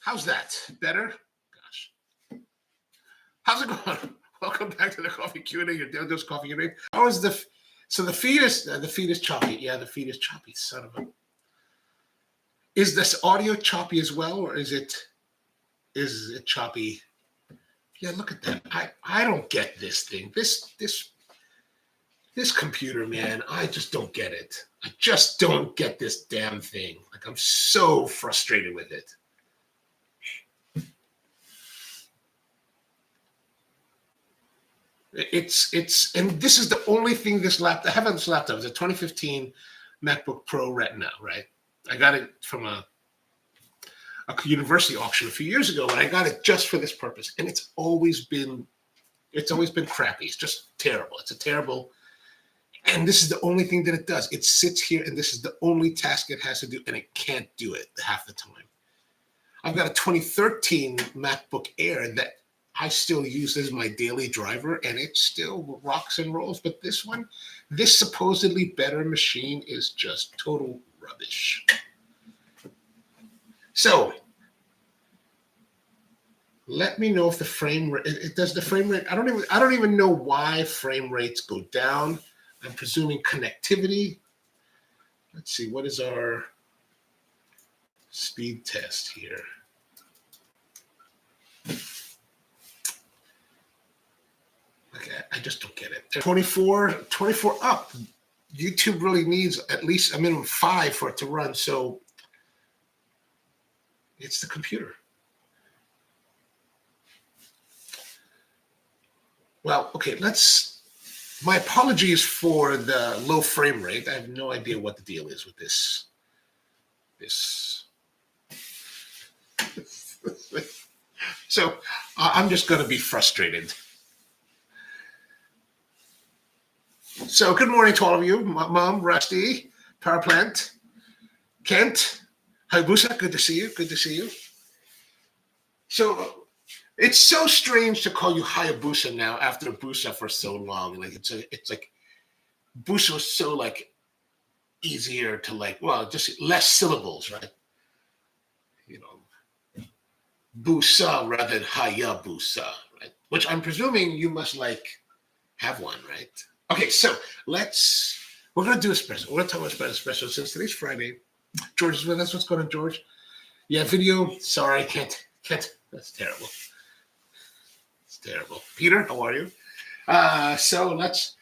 How's that? Better? Gosh. How's it going? Welcome back to the Coffee Q&A, your daily dose coffee Q&A. How is the feed is choppy. Yeah, the feed is choppy, son of a. Is this audio choppy as well, or is it choppy? Yeah, look at that. I don't get this thing. This computer, man, I just don't get it. I just don't get this damn thing. Like, I'm so frustrated with it. And this is the only thing this laptop, I have on this laptop, it's a 2015 MacBook Pro Retina, right? I got it from a university auction a few years ago, and I got it just for this purpose. And it's always been crappy. It's just terrible. It's a terrible, and this is the only thing that it does. It sits here, and this is the only task it has to do, and it can't do it half the time. I've got a 2013 MacBook Air that I still use as my daily driver, and it still rocks and rolls. But this one, this supposedly better machine is just total rubbish. So let me know if the frame rate, it does the frame rate. I don't even know why frame rates go down. I'm presuming connectivity. Let's see, what is our speed test here? Okay, I just don't get it. 24 up. YouTube really needs at least a minimum 5 for it to run. So it's the computer. Well, okay, my apologies for the low frame rate. I have no idea what the deal is with this. So I'm just going to be frustrated. So good morning to all of you. Mom, Rusty, Power Plant, Kent, Hayabusa, good to see you. Good to see you. So it's so strange to call you Hayabusa now after Busa for so long. Like it's like Busa was so like easier to just less syllables, right? You know, Busa rather than Hayabusa, right? Which I'm presuming you must have one, right? Okay, so we're going to do espresso. We're going to talk about espresso since today's Friday. George is with us. What's going on, George? Yeah, video. Sorry, can't. That's terrible. It's terrible. Peter, how are you? So let's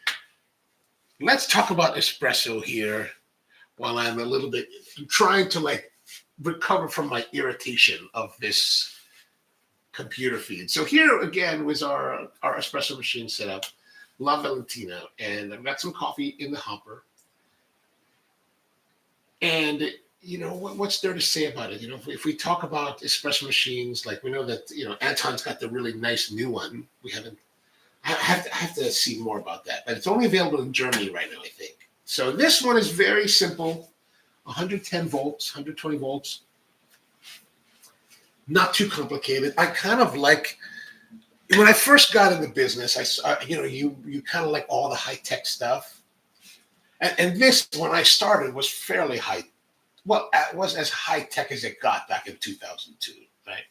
talk about espresso here while I'm trying to recover from my irritation of this computer feed. So here again was our espresso machine set up. La Valentina, and I've got some coffee in the hopper. And what's there to say about it? If we talk about espresso machines, we know that Anton's got the really nice new one. I have to see more about that, but it's only available in Germany right now, I think. So this one is very simple, 110 volts, 120 volts, not too complicated. I kind of like. When I first got in the business, you kind of like all the high-tech stuff. And this, when I started, was fairly high. Well, it was as high-tech as it got back in 2002, right?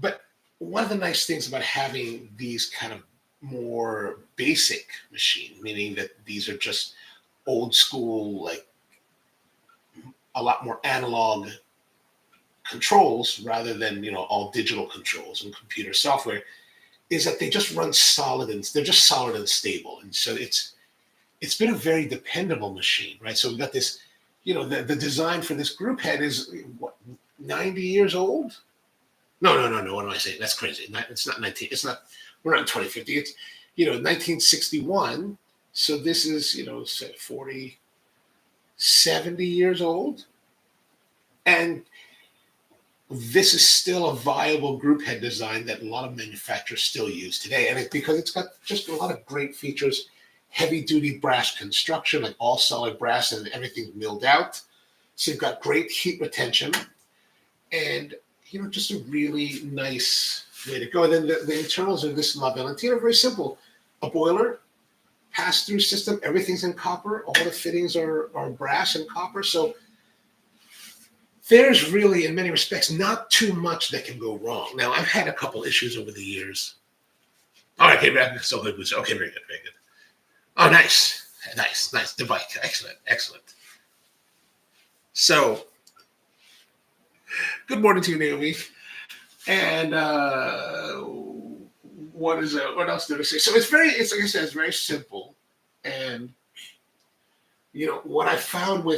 But one of the nice things about having these kind of more basic machine, meaning that these are just old school, a lot more analog controls rather than all digital controls and computer software, is that they just run solid and they're just solid and stable. And so it's been a very dependable machine, right? So we've got this, the design for this group head is 90 years old. No. What am I saying? That's crazy. It's not 19. It's not. We're not in 2050. It's 1961. So this is 40, 70 years old, and this is still a viable group head design that a lot of manufacturers still use today. And because it's got just a lot of great features, heavy duty brass construction, all solid brass and everything milled out. So you've got great heat retention and, just a really nice way to go. And then the internals of this La Valentina are very simple. A boiler, pass-through system, everything's in copper. All the fittings are brass and copper. So there's really, in many respects, not too much that can go wrong. Now, I've had a couple issues over the years. All right, okay, so good. Okay, very good, very good. Oh, nice. The bike. Excellent. So, good morning to you, Naomi. And what else did I say? So it's like I said, it's very simple. And what I found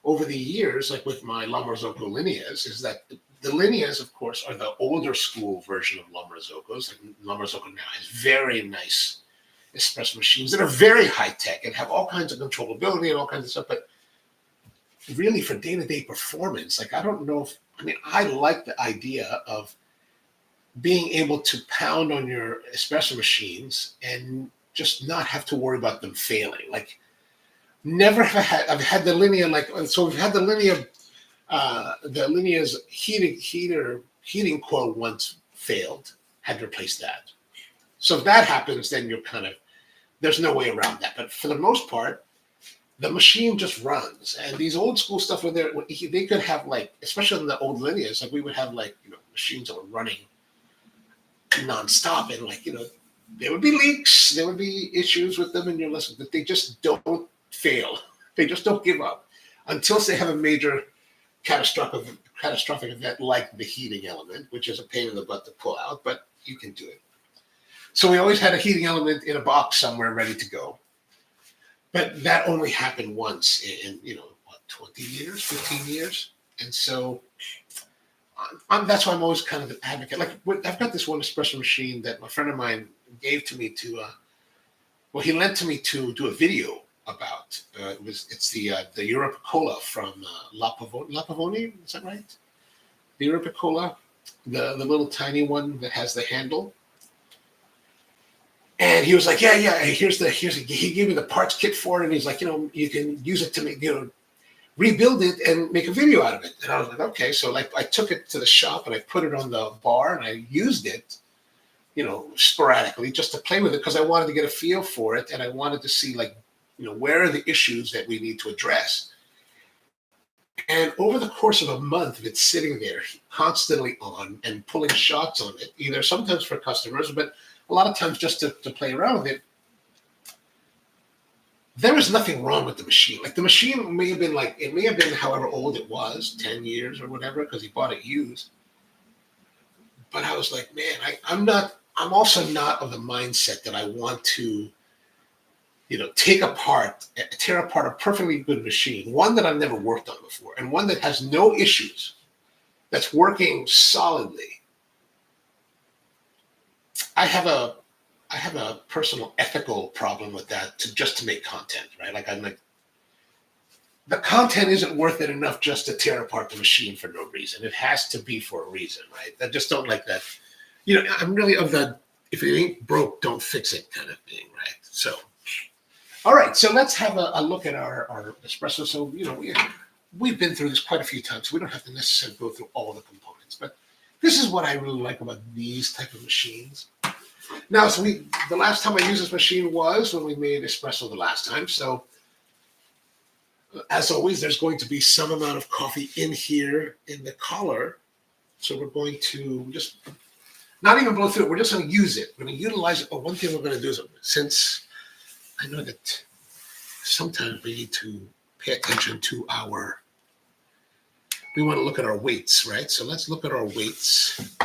over the years, like with my La Marzocco Lineas, is that the Lineas, of course, are the older school version of La Marzocco's. Like La Marzocco now has very nice espresso machines that are very high tech and have all kinds of controllability and all kinds of stuff. But really, for day-to-day performance, like I don't know I like the idea of being able to pound on your espresso machines and just not have to worry about them failing. Like never have I've had the Linea, so we've had the Linea, the Linea's heating coil once failed, had to replace that. So if that happens, then you're there's no way around that. But for the most part, the machine just runs. And these old school stuff where they could have especially in the old Lineas, we would have machines that were running nonstop, and there would be leaks, there would be issues with them, and you're listening, but they just don't fail. They just don't give up until they have a major catastrophic event like the heating element, which is a pain in the butt to pull out, but you can do it. So we always had a heating element in a box somewhere ready to go. But that only happened once in 20 years, 15 years. And so that's why I'm always kind of an advocate. I've got this one espresso machine that my friend of mine gave to me he lent to me to do a video about. It's the Europa Cola from La Pavone, is that right? The Europa Cola, the little tiny one that has the handle. And he was like, yeah, he gave me the parts kit for it, and he's like, you can use it to make, rebuild it and make a video out of it. And I was like, okay. So I took it to the shop and I put it on the bar and I used it, sporadically just to play with it because I wanted to get a feel for it and I wanted to see where are the issues that we need to address. And over the course of a month of it sitting there constantly on and pulling shots on it, either sometimes for customers, but a lot of times just to play around with it, there was nothing wrong with the machine. The machine may have been however old it was, 10 years or whatever, because he bought it used. But I was like, man, I'm also not of the mindset that I want to, tear apart a perfectly good machine, one that I've never worked on before, and one that has no issues, that's working solidly. I have a personal ethical problem with that to make content, right? I'm like, the content isn't worth it enough just to tear apart the machine for no reason. It has to be for a reason, right? I just don't like that. I'm really of the, if it ain't broke, don't fix it kind of thing, right? So, all right, so let's have a look at our espresso. So, we've been through this quite a few times, so we don't have to necessarily go through all the components, but this is what I really like about these type of machines. Now, so the last time I used this machine was when we made espresso the last time. So, as always, there's going to be some amount of coffee in here in the collar. So we're going to just not even blow through it. We're just going to use it. We're going to utilize it. But one thing we're going to do is, since I know that sometimes we need to pay attention to we want to look at our weights, right? So let's look at our weights.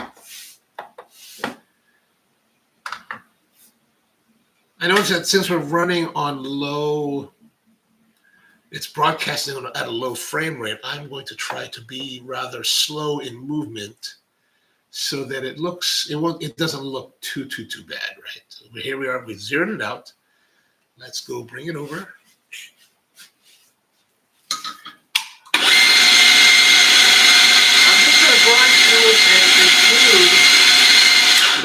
I noticed that since we're running on low, it's broadcasting at a low frame rate, I'm going to try to be rather slow in movement so that it doesn't look too bad, right? So here we are, we zeroed it out. Let's go bring it over. I'm just going to grind through it and include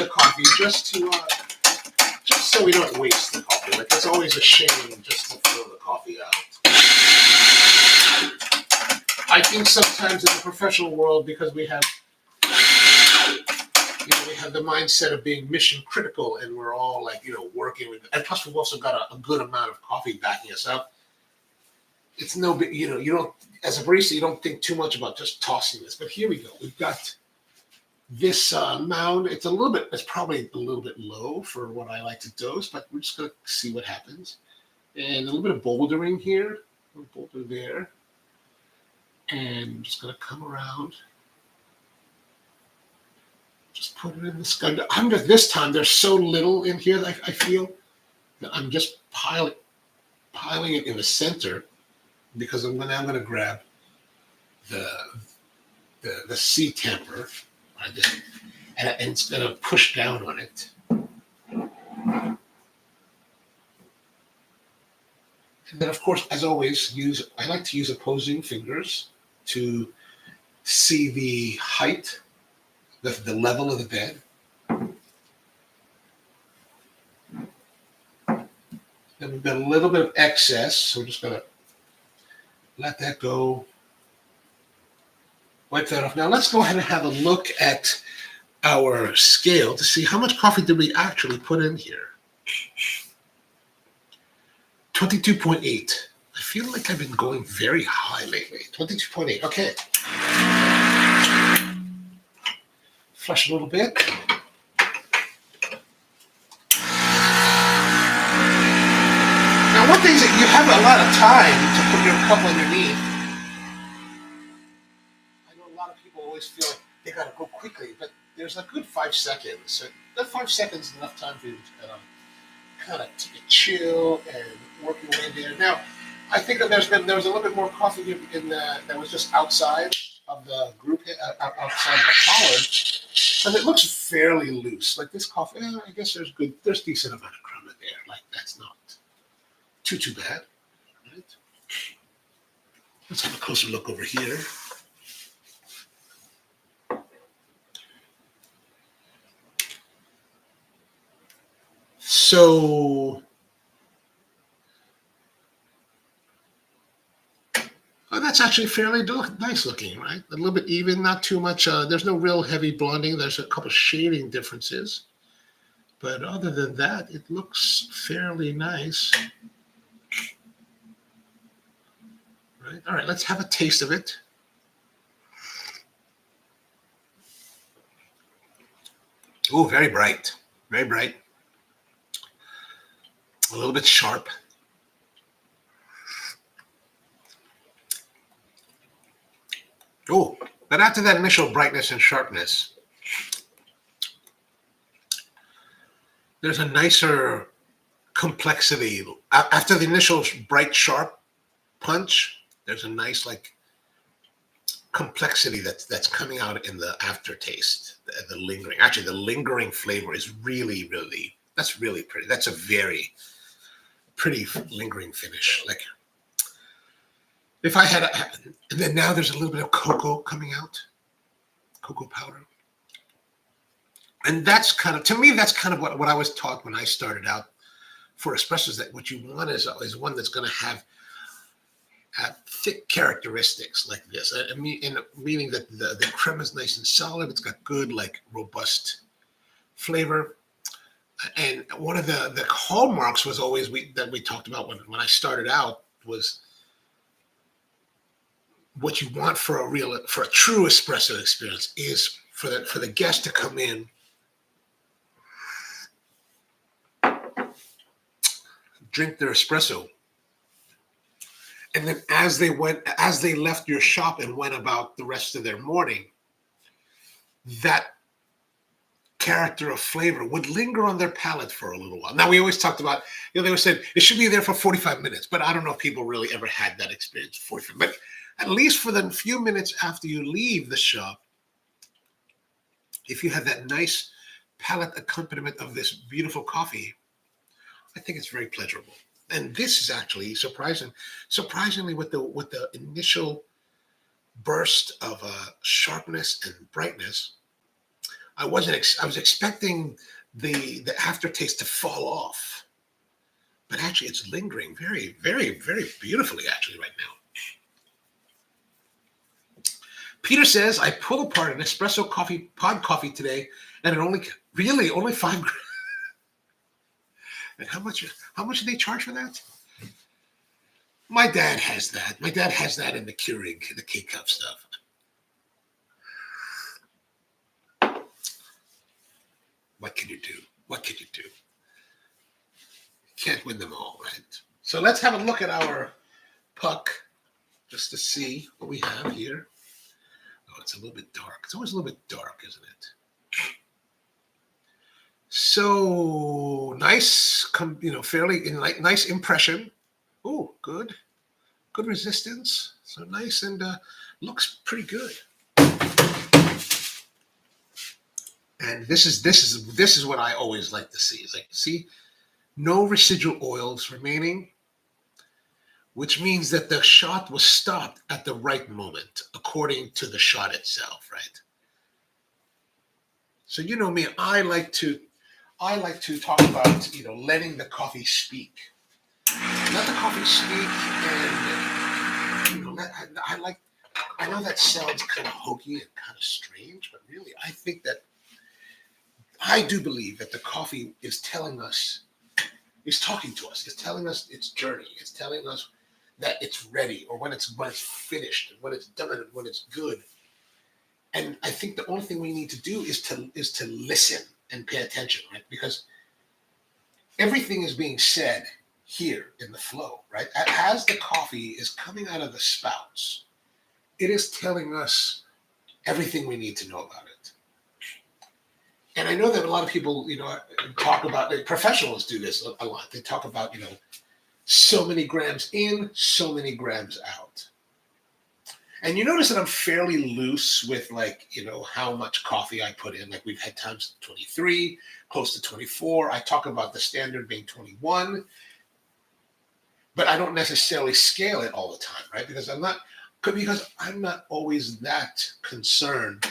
the coffee just so we don't waste the coffee. It's always a shame just to throw the coffee out. I think sometimes in the professional world, because we have the mindset of being mission critical, and we're all working with, and plus we've also got a good amount of coffee backing us up. it's no big, you don't, as a barista, you don't think too much about just tossing this. But here we go. We've got this mound. It's probably a little bit low for what I like to dose, but we're just going to see what happens. And a little bit of bouldering here, a little boulder there. And I'm just going to come around. Just put it in the sky. This time, there's so little in here that I feel that I'm just piling it in the center, because I'm going to grab the C tamper, and it's going to push down on it. And then, of course, as always, I like to use opposing fingers to see the height, the level of the bed. Then we've got a little bit of excess, so we're just going to let that go. Wipe that off. Now let's go ahead and have a look at our scale to see how much coffee did we actually put in here. 22.8. I feel like I've been going very high lately. 22.8. Okay. Flush a little bit. Now, one thing is that you have a lot of time to put your cup underneath. I know a lot of people always feel like they got to go quickly, but there's a good 5 seconds. So that 5 seconds is enough time for you to kind of take a chill and work your way there. Now, I think that there was a little bit more coffee here that was just outside of the group, outside of the collar, and it looks fairly loose. Like this coffee, I guess there's decent amount of crumb in there. Like that's not too bad. Right? Let's have a closer look over here. So, that's actually fairly nice looking, right? A little bit even, not too much. There's no real heavy blonding. There's a couple shading differences. But other than that, it looks fairly nice. Right? All right, let's have a taste of it. Oh, very bright. Very bright. A little bit sharp. Oh, but after that initial brightness and sharpness, there's a nicer complexity. After the initial bright, sharp punch, there's a nice complexity that's coming out in the aftertaste, the lingering. Actually, the lingering flavor is really, that's really pretty. That's a very pretty lingering finish. Like if I had, and then now there's a little bit of cocoa coming out, cocoa powder. And that's to me, that's kind of what I was taught when I started out for espressos, that what you want is one that's going to have thick characteristics like this. Meaning that the crema is nice and solid. It's got good, robust flavor. And one of the hallmarks was always that we talked about when I started out was what you want for a true espresso experience is for the guest to come in, drink their espresso, and then as they left your shop and went about the rest of their morning, that character of flavor would linger on their palate for a little while. Now, we always talked about, they always said it should be there for 45 minutes, but I don't know if people really ever had that experience. 45 minutes, at least for the few minutes after you leave the shop, if you have that nice palate accompaniment of this beautiful coffee, I think it's very pleasurable. And this is actually surprisingly with the initial burst of sharpness and brightness. I was expecting the aftertaste to fall off, but actually it's lingering very, very, very beautifully actually right now. Peter says, I pulled apart an espresso pod coffee today, and it only 5 grams. And how much did they charge for that? My dad has that. My dad has that in the Keurig, the K-cup stuff. What can you do? What can you do? Can't win them all, right? So let's have a look at our puck just to see what we have here. Oh, it's a little bit dark. It's always a little bit dark, isn't it? So nice, fairly nice impression. Oh, good resistance. So nice and looks pretty good. And this is what I always like to see. Is like, see, no residual oils remaining, which means that the shot was stopped at the right moment, according to the shot itself, right? So you know me, I like to talk about letting the coffee speak. Let the coffee speak, and I know that sounds kind of hokey and kind of strange, but really, I do believe that the coffee is talking to us. It's telling us its journey. It's telling us that it's ready, or when it's finished, and when it's done, and when it's good. And I think the only thing we need to do is to listen and pay attention, right? Because everything is being said here in the flow, right? As the coffee is coming out of the spouts, it is telling us everything we need to know about it. And I know that a lot of people, talk about, professionals do this a lot. They talk about, so many grams in, so many grams out. And you notice that I'm fairly loose with how much coffee I put in. Like we've had times 23, close to 24. I talk about the standard being 21, but I don't necessarily scale it all the time, right? Because I'm not always that concerned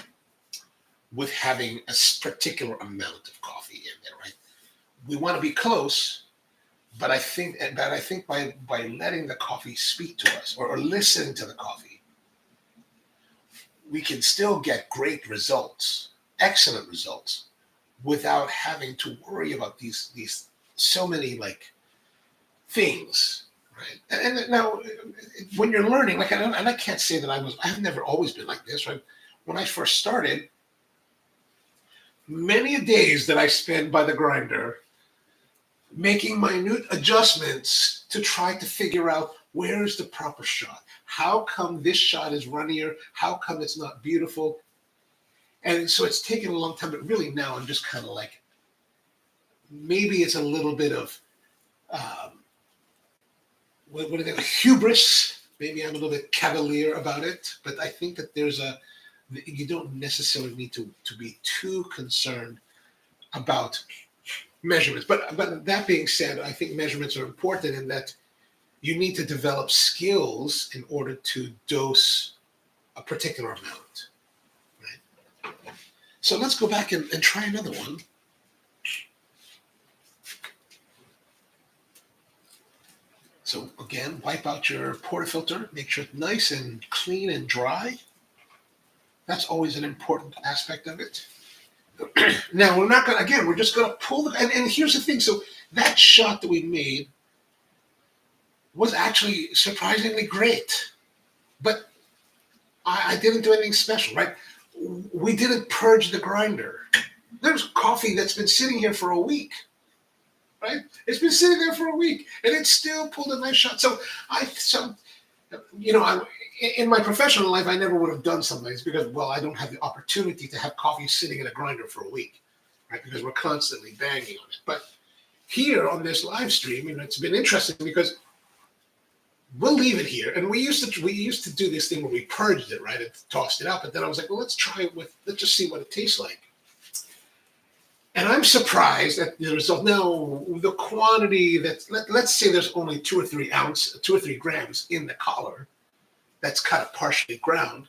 with having a particular amount of coffee in there, right? We want to be close, but I think by letting the coffee speak to us or listening to the coffee, we can still get great results, excellent results, without having to worry about these so many things, right? And now, when you're learning, and I can't say that I've never always been like this, right? When I first started, many days that I spent by the grinder making minute adjustments to try to figure out where is the proper shot. How come this shot is runnier? How come it's not beautiful? And so it's taken a long time, but really now I'm just kind of maybe it's a little bit of, what are they, hubris. Maybe I'm a little bit cavalier about it, but I think that you don't necessarily need to be too concerned about measurements. But that being said, I think measurements are important in that you need to develop skills in order to dose a particular amount. Right? So let's go back and try another one. So again, wipe out your portafilter, make sure it's nice and clean and dry. That's always an important aspect of it. Now we're just gonna pull and here's the thing. So that shot that we made was actually surprisingly great. But I didn't do anything special, right? We didn't purge the grinder. There's coffee that's been sitting here for a week, right? It's been sitting there for a week, and it still pulled a nice shot. So in my professional life, I never would have done something. It's because, well, I don't have the opportunity to have coffee sitting in a grinder for a week, right? Because we're constantly banging on it. But here on this live stream, it's been interesting because we'll leave it here. And we used to do this thing where we purged it, right, and tossed it out. But then I was like, well, let's just see what it tastes like. And I'm surprised at the result. Now, the quantity let's say there's only 2 or 3 grams in the collar that's kind of partially ground.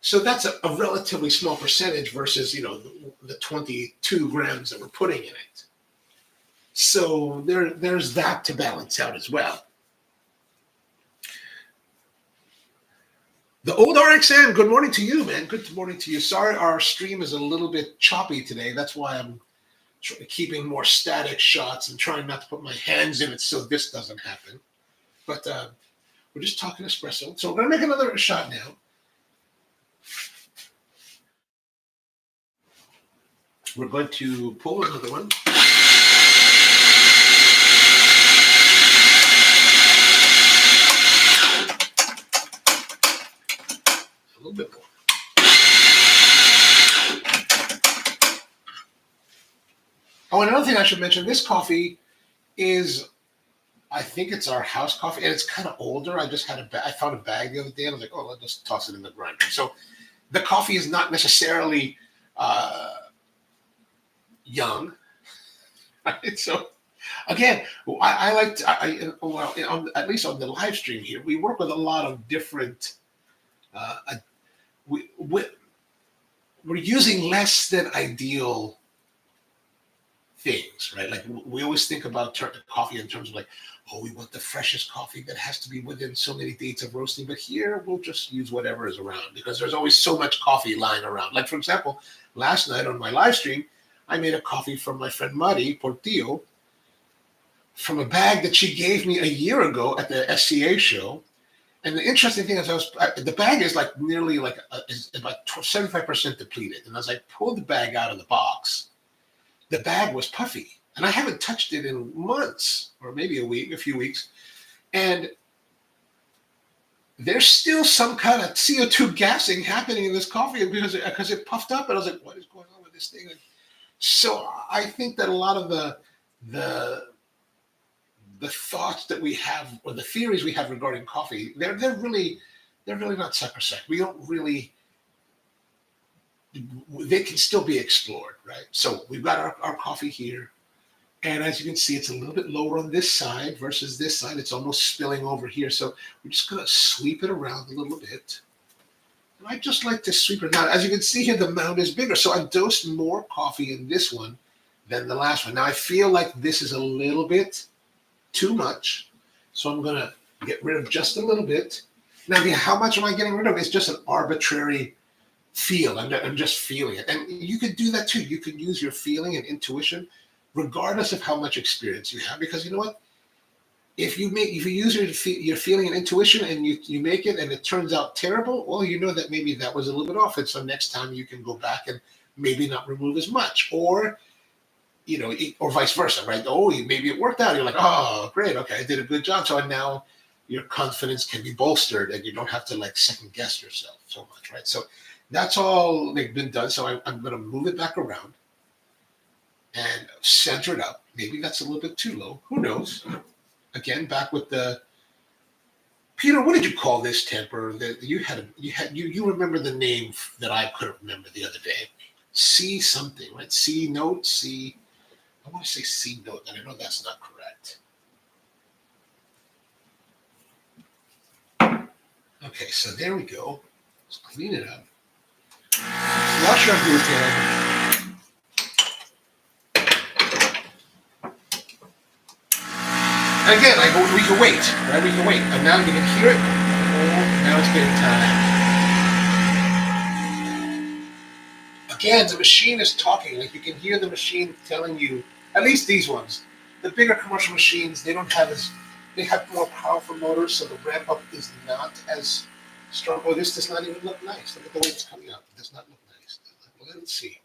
So that's a relatively small percentage versus, the 22 grams that we're putting in it. So there's that to balance out as well. The old RXN, good morning to you, man. Good morning to you. Sorry, our stream is a little bit choppy today. That's why I'm keeping more static shots and trying not to put my hands in it so this doesn't happen. But we're just talking espresso. So we're going to make another shot now. We're going to pull another one. A little bit more. Oh, another thing I should mention, this coffee is, I think it's our house coffee, and it's kind of older. I just had I found a bag the other day, and I was like, oh, I'll just toss it in the grinder. So the coffee is not necessarily young, right? So again, I like to, at least on the live stream here, we work with a lot of different, we're using less than ideal things, right? Like we always think about coffee in terms of like, oh, we want the freshest coffee that has to be within so many dates of roasting. But here we'll just use whatever is around because there's always so much coffee lying around. Like for example, last night on my live stream, I made a coffee from my friend Mari Portillo from a bag that she gave me a year ago at the SCA show. And the interesting thing is, the bag is like nearly like is about 75% depleted. And as I pulled the bag out of the box, the bag was puffy, and I haven't touched it in months, or maybe a few weeks. And there's still some kind of CO2 gassing happening in this coffee because it puffed up. And I was like, what is going on with this thing? And so I think that a lot of the thoughts that we have, or the theories we have regarding coffee, they're really not sacrosanct. We don't really. They can still be explored, right? So we've got our coffee here. And as you can see, it's a little bit lower on this side versus this side. It's almost spilling over here. So we're just going to sweep it around a little bit. And I just like to sweep it around. As you can see here, the mound is bigger. So I've dosed more coffee in this one than the last one. Now I feel like this is a little bit too much. So I'm going to get rid of just a little bit. Now, how much am I getting rid of? It's just an arbitrary feel. I'm just feeling it. And you could do that too. You could use your feeling and intuition regardless of how much experience you have, because you know what? If you use your feeling and intuition and you make it and it turns out terrible, well, you know that maybe that was a little bit off. And so next time you can go back and maybe not remove as much, or or vice versa, right? Oh, maybe it worked out. You're like, oh, great. Okay, I did a good job. So now your confidence can be bolstered and you don't have to like second guess yourself so much, right? So that's all been done. So I'm going to move it back around and center it up. Maybe that's a little bit too low. Who knows? Again, back with the Peter. What did you call this temper? That you remember the name that I couldn't remember the other day? C something, right? C note. C. I want to say C note, and I know that's not correct. Okay, so there we go. Let's clean it up. Wash our glue again. Again, we can wait, right? We can wait. And now you can hear it. Oh, now it's getting time. Again, the machine is talking. Like you can hear the machine telling you, at least these ones. The bigger commercial machines, they have more powerful motors, so the ramp up is not as strong. Oh, this does not even look nice. Look at the way it's coming out. It does not look nice. Let's see.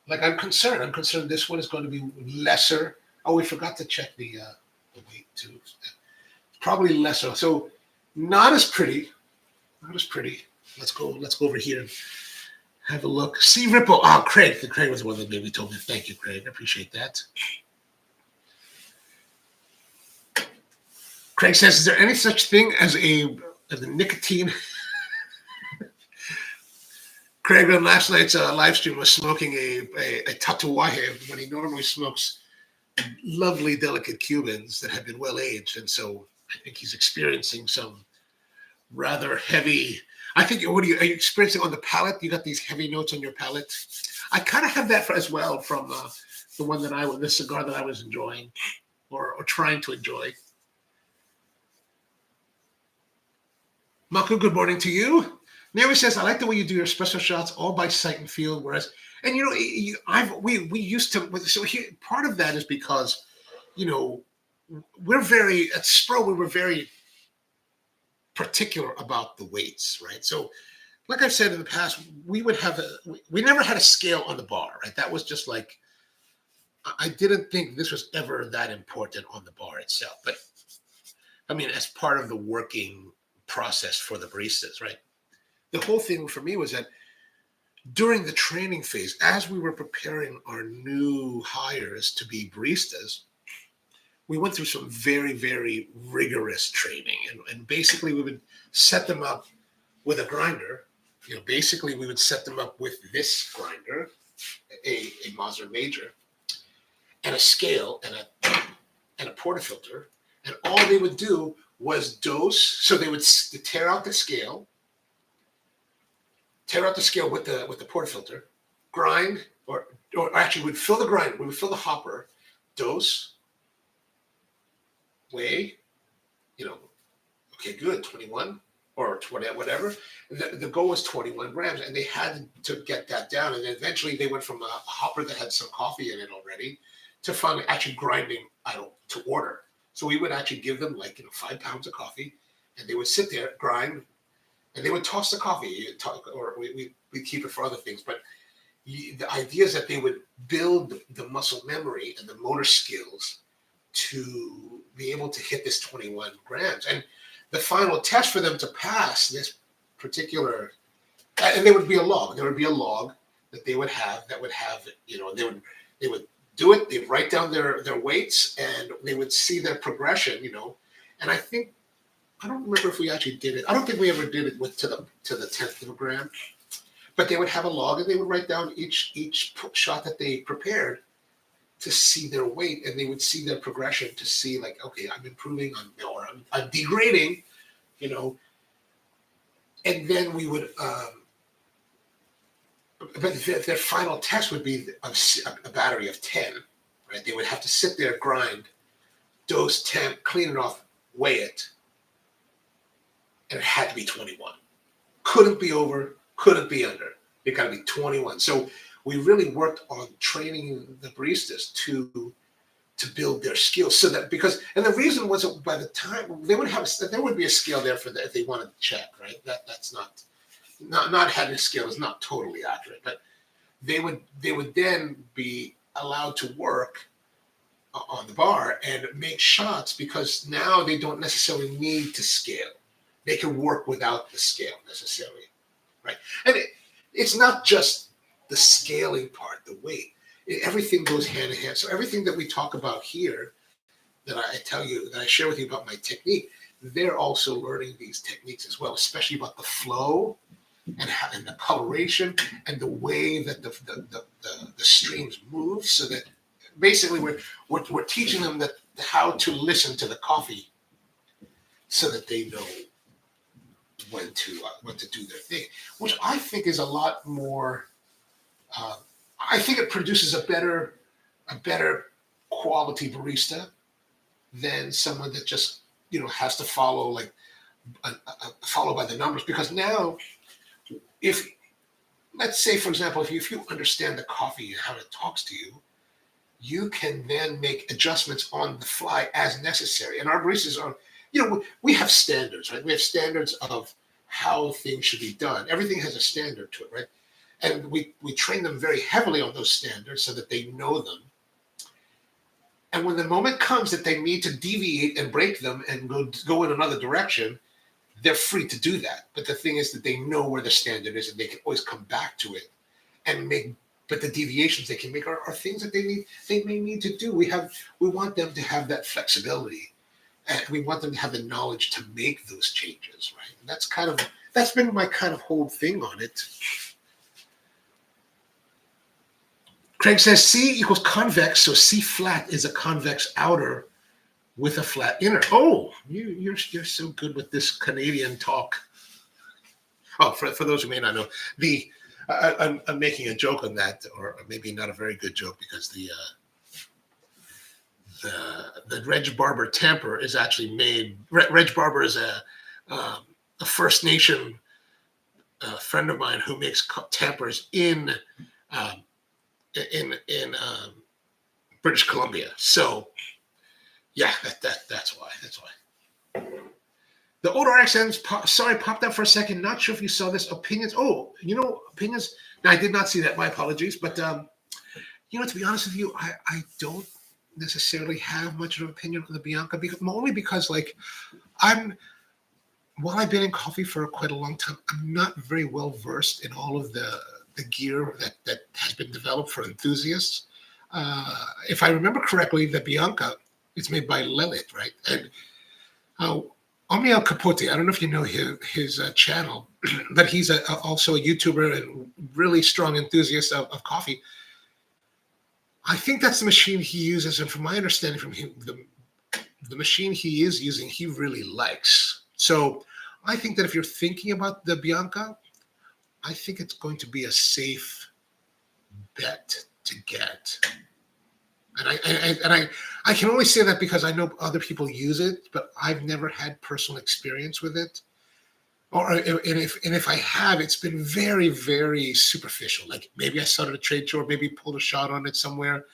Like I'm concerned. This one is going to be lesser. Oh, we forgot to check the weight too. Probably lesser. So not as pretty. Let's go over here and have a look. See Ripple. Oh, Craig. Craig was the one that maybe told me. Thank you, Craig. I appreciate that. Craig says, is there any such thing as a nicotine? Craig on last night's live stream was smoking a tatuaje when he normally smokes lovely, delicate Cubans that have been well aged. And so I think he's experiencing some rather heavy. I think, are you experiencing on the palate? You got these heavy notes on your palate. I kind of have that as well from the cigar that I was enjoying or trying to enjoy. Maku, good morning to you. Mary says, I like the way you do your espresso shots all by sight and feel. Whereas, and we used to. So here, part of that is because, we're very at Spro. We were very particular about the weights, right? So, like I've said in the past, we would have we never had a scale on the bar, right? That was just like I didn't think this was ever that important on the bar itself, but I mean, as part of the working process for the baristas, right? The whole thing for me was that during the training phase, as we were preparing our new hires to be baristas, we went through some very, very rigorous training. And basically, we would set them up with a grinder. Basically, we would set them up with this grinder, a Mazda Major, and a scale and a portafilter. And all they would do was dose. So they would tear out the scale with the portafilter, grind, or actually we'd fill the grind, we would fill the hopper, dose, weigh, okay, good, 21 or 20, whatever. The goal was 21 grams, and they had to get that down. And then eventually they went from a hopper that had some coffee in it already to finally actually grinding to order. So we would actually give them 5 pounds of coffee, and they would sit there, grind, and they would toss the coffee, or we keep it for other things. But the idea is that they would build the muscle memory and the motor skills to be able to hit this 21 grams. And the final test for them to pass this particular, and there would be a log. There would be a log that they would have they would do it. They'd write down their weights, and they would see their progression. And I don't remember if we actually did it. I don't think we ever did it to the 10th of a gram. But they would have a log, and they would write down each shot that they prepared to see their weight, and they would see their progression to see okay, I'm improving, or I'm degrading, and then we would. But their final test would be a battery of 10, right? They would have to sit there, grind, dose, temp, clean it off, weigh it, and it had to be 21. Couldn't be over, couldn't be under. It got to be 21. So we really worked on training the baristas to build their skills, so that and the reason was that by the time there would be a scale there for if they wanted to check, right? That's not having a scale is not totally accurate, but they would then be allowed to work on the bar and make shots, because now they don't necessarily need to scale. They can work without the scale necessarily, right? And it's not just the scaling part, the weight. Everything goes hand in hand. So everything that we talk about here, that I share with you about my technique, they're also learning these techniques as well, especially about the flow and the coloration and the way that the streams move. So that basically we're teaching them how to listen to the coffee, so that they know when to do their thing, which I think is a lot more. I think it produces a better quality barista than someone that just has to follow follow by the numbers. Because now, if let's say, for example, if you understand the coffee and how it talks to you, you can then make adjustments on the fly as necessary. And our baristas are, we have standards, right? We have standards of how things should be done. Everything has a standard to it, right? And we train them very heavily on those standards so that they know them. And when the moment comes that they need to deviate and break them and go in another direction, they're free to do that. But the thing is that they know where the standard is, and they can always come back to it and make. But the deviations they can make are things that they may need to do. We want them to have that flexibility, and we want them to have the knowledge to make those changes, right? And that's been my kind of whole thing on it. Craig says C equals convex, so C flat is a convex outer with a flat inner. Oh, you're so good with this Canadian talk. Oh, for those who may not know, I'm making a joke on that, or maybe not a very good joke, because the Reg Barber tamper is actually made. Reg Barber is a First Nation friend of mine who makes tampers in British Columbia. So Yeah, that's why. That's why. The old RXNs, sorry, popped up for a second. Not sure if you saw this. Opinions. Oh, opinions. No, I did not see that. My apologies. But, to be honest with you, I don't necessarily have much of an opinion on the Bianca, only because, like, while I've been in coffee for quite a long time, I'm not very well versed in all of the gear that has been developed for enthusiasts. If I remember correctly, the Bianca is made by Lilith, right? And Omniel Capote, I don't know if you know his channel, but he's also a YouTuber and really strong enthusiast of coffee. I think that's the machine he uses, and from my understanding from him, the machine he is using, he really likes. So I think that if you're thinking about the Bianca, I think it's going to be a safe bet to get. And I can only say that because I know other people use it, but I've never had personal experience with it. And if I have, it's been very, very superficial. Like maybe I saw it at a trade show, or maybe pulled a shot on it somewhere,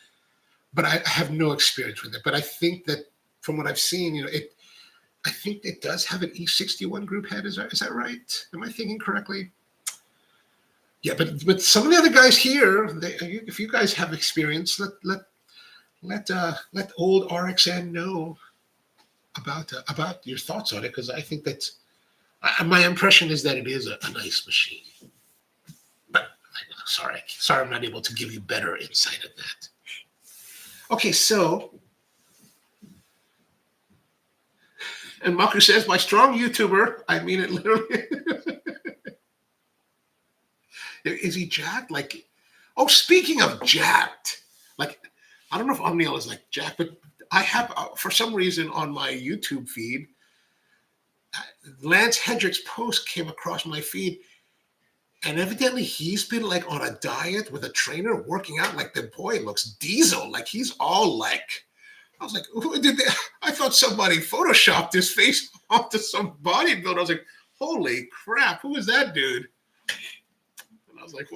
but I have no experience with it. But I think that from what I've seen, I think it does have an E61 group head. Is that right? Am I thinking correctly? Yeah, but some of the other guys here, if you guys have experience, let old RXN know about your thoughts on it, because I think that's my impression is that it is a nice machine. But sorry, I'm not able to give you better insight of that. Okay, so. And Maku says, my strong YouTuber, I mean it literally. Is he jacked? Like, oh, speaking of jacked, like, I don't know if Omniel is like jacked, but I have, for some reason on my YouTube feed, Lance Hendricks' post came across my feed, and evidently he's been like on a diet with a trainer working out. Like the boy looks diesel. Like he's all like, I was like, who did that? I thought somebody photoshopped his face onto some bodybuilder. I was like, holy crap, who is that dude? And I was like,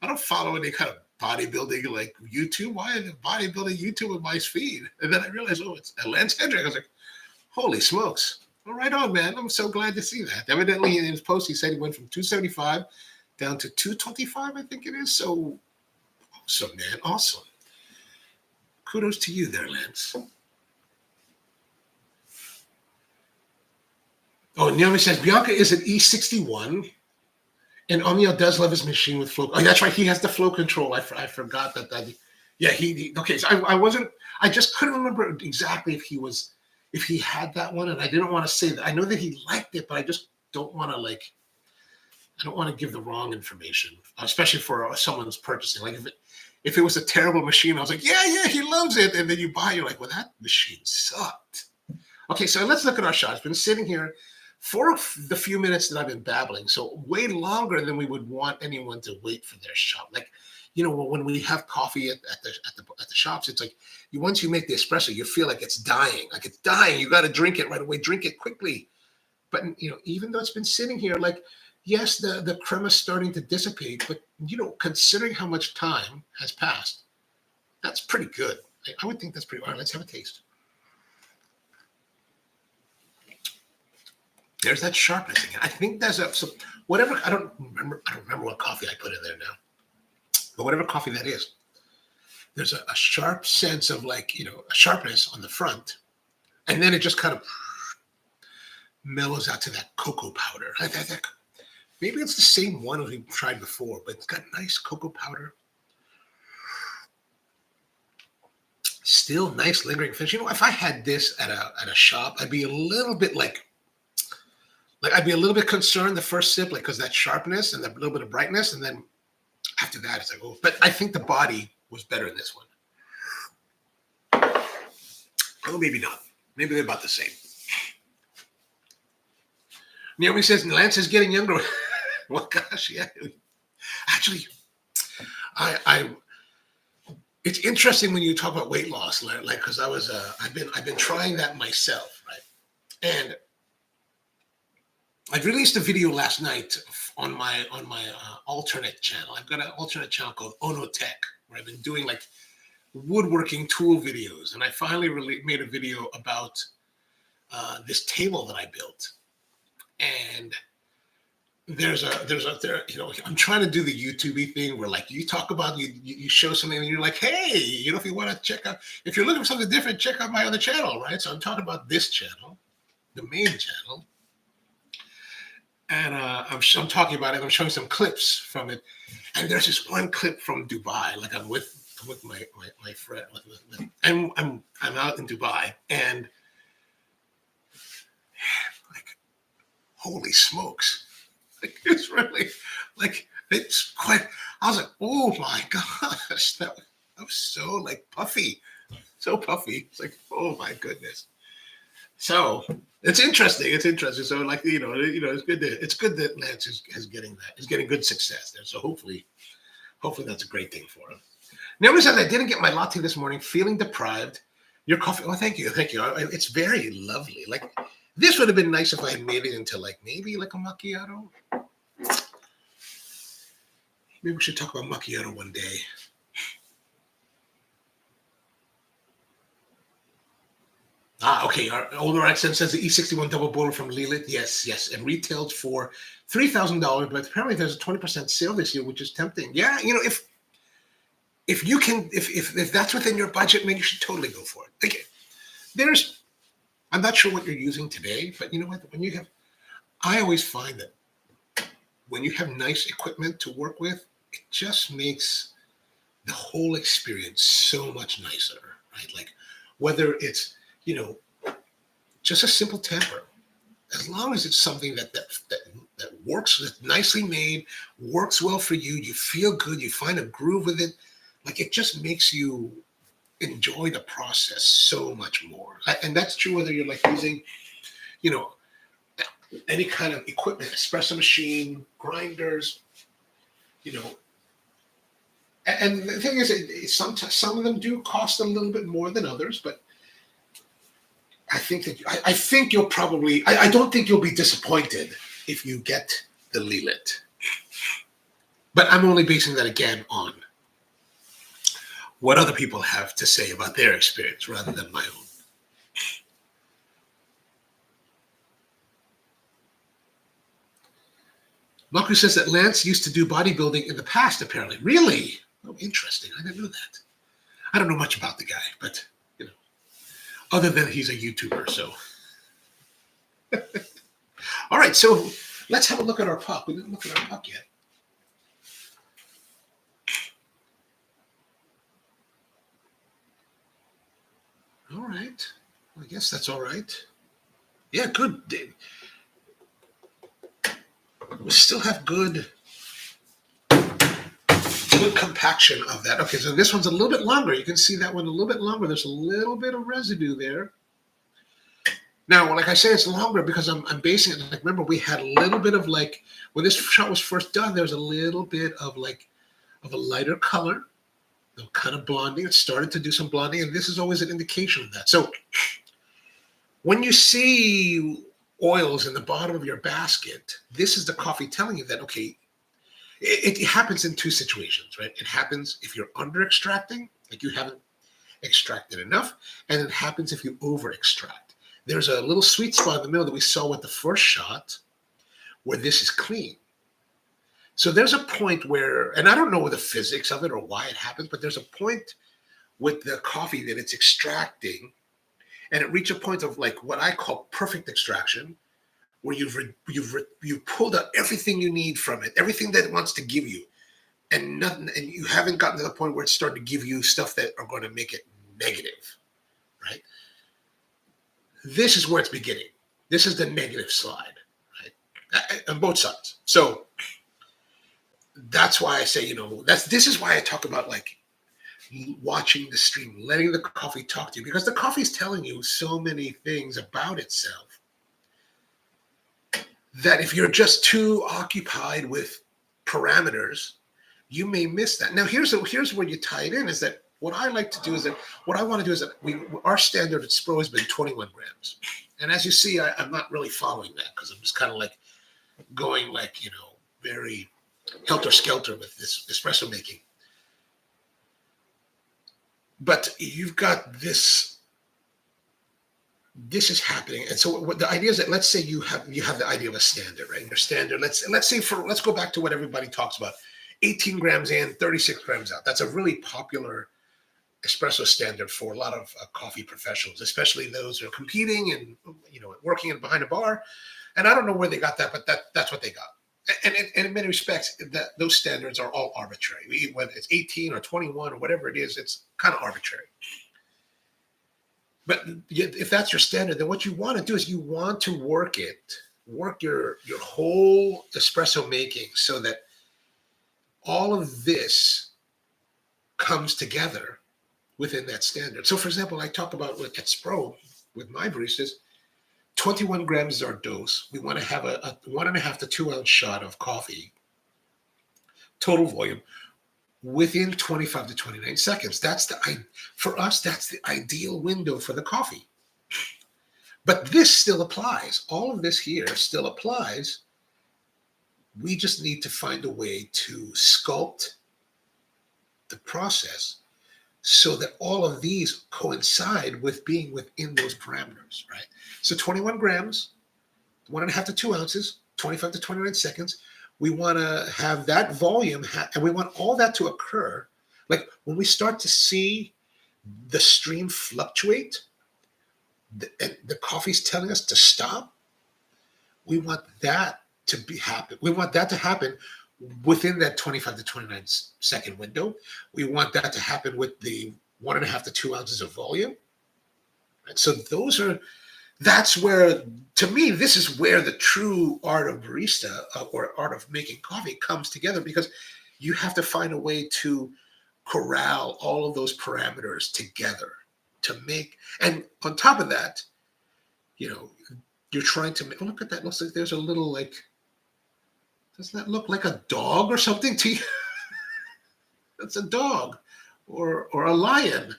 I don't follow any kind of bodybuilding like YouTube. Why is bodybuilding YouTube in my feed? And then I realized, it's Lance Hendrick. I was like, holy smokes. Well, right on, man. I'm so glad to see that. Evidently in his post, he said he went from 275 down to 225, I think it is. So awesome, man. Awesome. Kudos to you there, Lance. Oh, Naomi says, Bianca is an E61, and Omniel does love his machine with flow. Oh, that's right. He has the flow control. I forgot that. Yeah, okay, so I just couldn't remember exactly if he had that one, and I didn't want to say that. I know that he liked it, but I just don't want to give the wrong information, especially for someone's purchasing. Like if it was a terrible machine, I was like, yeah, he loves it. And then you buy, you're like, well, that machine sucked. Okay, so let's look at our shot. It's been sitting here for the few minutes that I've been babbling. So way longer than we would want anyone to wait for their shot. Like, when we have coffee at the shops, it's like once you make the espresso, you feel like it's dying. Like it's dying. You got to drink it right away. Drink it quickly. But, even though it's been sitting here, like, yes, the crema is starting to dissipate, but, considering how much time has passed, that's pretty good. I would think that's pretty. All right, let's have a taste. There's that sharpness again. I think there's whatever. I don't remember what coffee I put in there now, but whatever coffee that is, there's a sharp sense of like, a sharpness on the front, and then it just kind of mellows out to that cocoa powder. Maybe it's the same one we tried before, but it's got nice cocoa powder. Still nice lingering finish. If I had this at a shop, I'd be a little bit I'd be a little bit concerned the first sip, because that sharpness and that little bit of brightness, and then after that, it's like, oh. But I think the body was better in this one. Oh, maybe not. Maybe they're about the same. Naomi says, Lance is getting younger. Well, gosh, yeah. Actually, it's interesting when you talk about weight loss, like, because I've been trying that myself, right? And I released a video last night on my alternate channel. I've got an alternate channel called Ono Tech, where I've been doing like woodworking tool videos, and I finally made a video about this table that I built. And I'm trying to do the YouTubey thing where like you talk about you show something and you're like, hey, if you want to check out, if you're looking for something different, check out my other channel, right? So I'm talking about this channel, the main channel, and I'm talking about it. I'm showing some clips from it, and there's this one clip from Dubai. Like I'm with my friend, I'm out in Dubai, and like, holy smokes. Like, it's really like it's quite. I was like, oh my gosh, that was so like puffy, so puffy. It's like, oh my goodness. So it's interesting. It's interesting. So like it's good that Lance is getting good success there. So hopefully that's a great thing for him. Nobody says I didn't get my latte this morning. Feeling deprived. Your coffee. Oh, thank you. It's very lovely. Like this would have been nice if I had made it into like maybe like a macchiato. Maybe we should talk about macchiato one day. Okay. Our older accent says the E61 double boiler from Lilith. Yes. It retailed for $3,000, but apparently there's a 20% sale this year, which is tempting. Yeah, if you can, if that's within your budget, man, you should totally go for it. Okay. I'm not sure what you're using today, but you know what? I always find that when you have nice equipment to work with, it just makes the whole experience so much nicer, right? Like whether it's, just a simple tamper, as long as it's something that works, that's nicely made, works well for you, you feel good, you find a groove with it, like it just makes you enjoy the process so much more. And that's true whether you're like using, any kind of equipment, espresso machine, grinders, And the thing is, some of them do cost a little bit more than others, but I think you'll probably. I don't think you'll be disappointed if you get the Lilith. But I'm only basing that again on what other people have to say about their experience rather than my own. Marcus says that Lance used to do bodybuilding in the past, apparently. Really? Oh, interesting. I didn't know that. I don't know much about the guy, but, other than he's a YouTuber, so. All right, so let's have a look at our puck. We didn't look at our puck yet. All right. Well, I guess that's all right. Yeah, good. We still have good compaction of that. Okay, so this one's a little bit longer. You can see that one a little bit longer. There's a little bit of residue there. Now, like I say, it's longer because I'm basing it. Like, remember, we had a little bit of like, when this shot was first done, there was a little bit of like, of a lighter color, kind of blonding. It started to do some blonding, and this is always an indication of that. So when you see oils in the bottom of your basket, this is the coffee telling you that, okay, it happens in two situations, right? It happens if you're under extracting, like you haven't extracted enough, and it happens if you over extract. There's a little sweet spot in the middle that we saw with the first shot where this is clean. So there's a point where, and I don't know the physics of it or why it happens, but there's a point with the coffee that it's extracting, and it reaches a point of like what I call perfect extraction, where you've pulled out everything you need from it, everything that it wants to give you, and nothing, and you haven't gotten to the point where it's starting to give you stuff that are going to make it negative, right? This is where it's beginning. This is the negative slide, right? On both sides. So that's why I say, this is why I talk about like watching the stream, letting the coffee talk to you, because the coffee is telling you so many things about itself that if you're just too occupied with parameters, you may miss that. Now, here's where you tie it in, is that what I like to do is that what I want to do is that our standard at Spro has been 21 grams. And as you see, I'm not really following that because I'm just kind of like going like, very helter-skelter with this espresso making. But you've got this. This is happening, and so what the idea is that let's say you have the idea of a standard, right? Your standard. Let's say let's go back to what everybody talks about: 18 grams in, 36 grams out. That's a really popular espresso standard for a lot of coffee professionals, especially those who are competing and working in behind a bar. And I don't know where they got that, but that's what they got. And in many respects, that those standards are all arbitrary. Whether it's 18 or 21 or whatever it is, it's kind of arbitrary. But if that's your standard, then what you want to do is you want to work your whole espresso making so that all of this comes together within that standard. So, for example, I talk about at Spro with my baristas, 21 grams is our dose. We want to have a 1.5 to 2 ounce shot of coffee, total volume, within 25 to 29 seconds. For us, that's the ideal window for the coffee. But this still applies. All of this here still applies. We just need to find a way to sculpt the process so that all of these coincide with being within those parameters, right? So 21 grams, 1.5 to 2 ounces, 25 to 29 seconds. We want to have that volume, and we want all that to occur. Like when we start to see the stream fluctuate, and the coffee's telling us to stop, we want that to happen. We want that to happen within that 25 to 29 second window. We want that to happen with the 1.5 to 2 ounces of volume. And so that's where, to me, this is where the true art of barista or art of making coffee comes together, because you have to find a way to corral all of those parameters together to make, and on top of that, you're trying to make, oh, look at that. Looks like there's a little, like, doesn't that look like a dog or something to you? That's a dog or a lion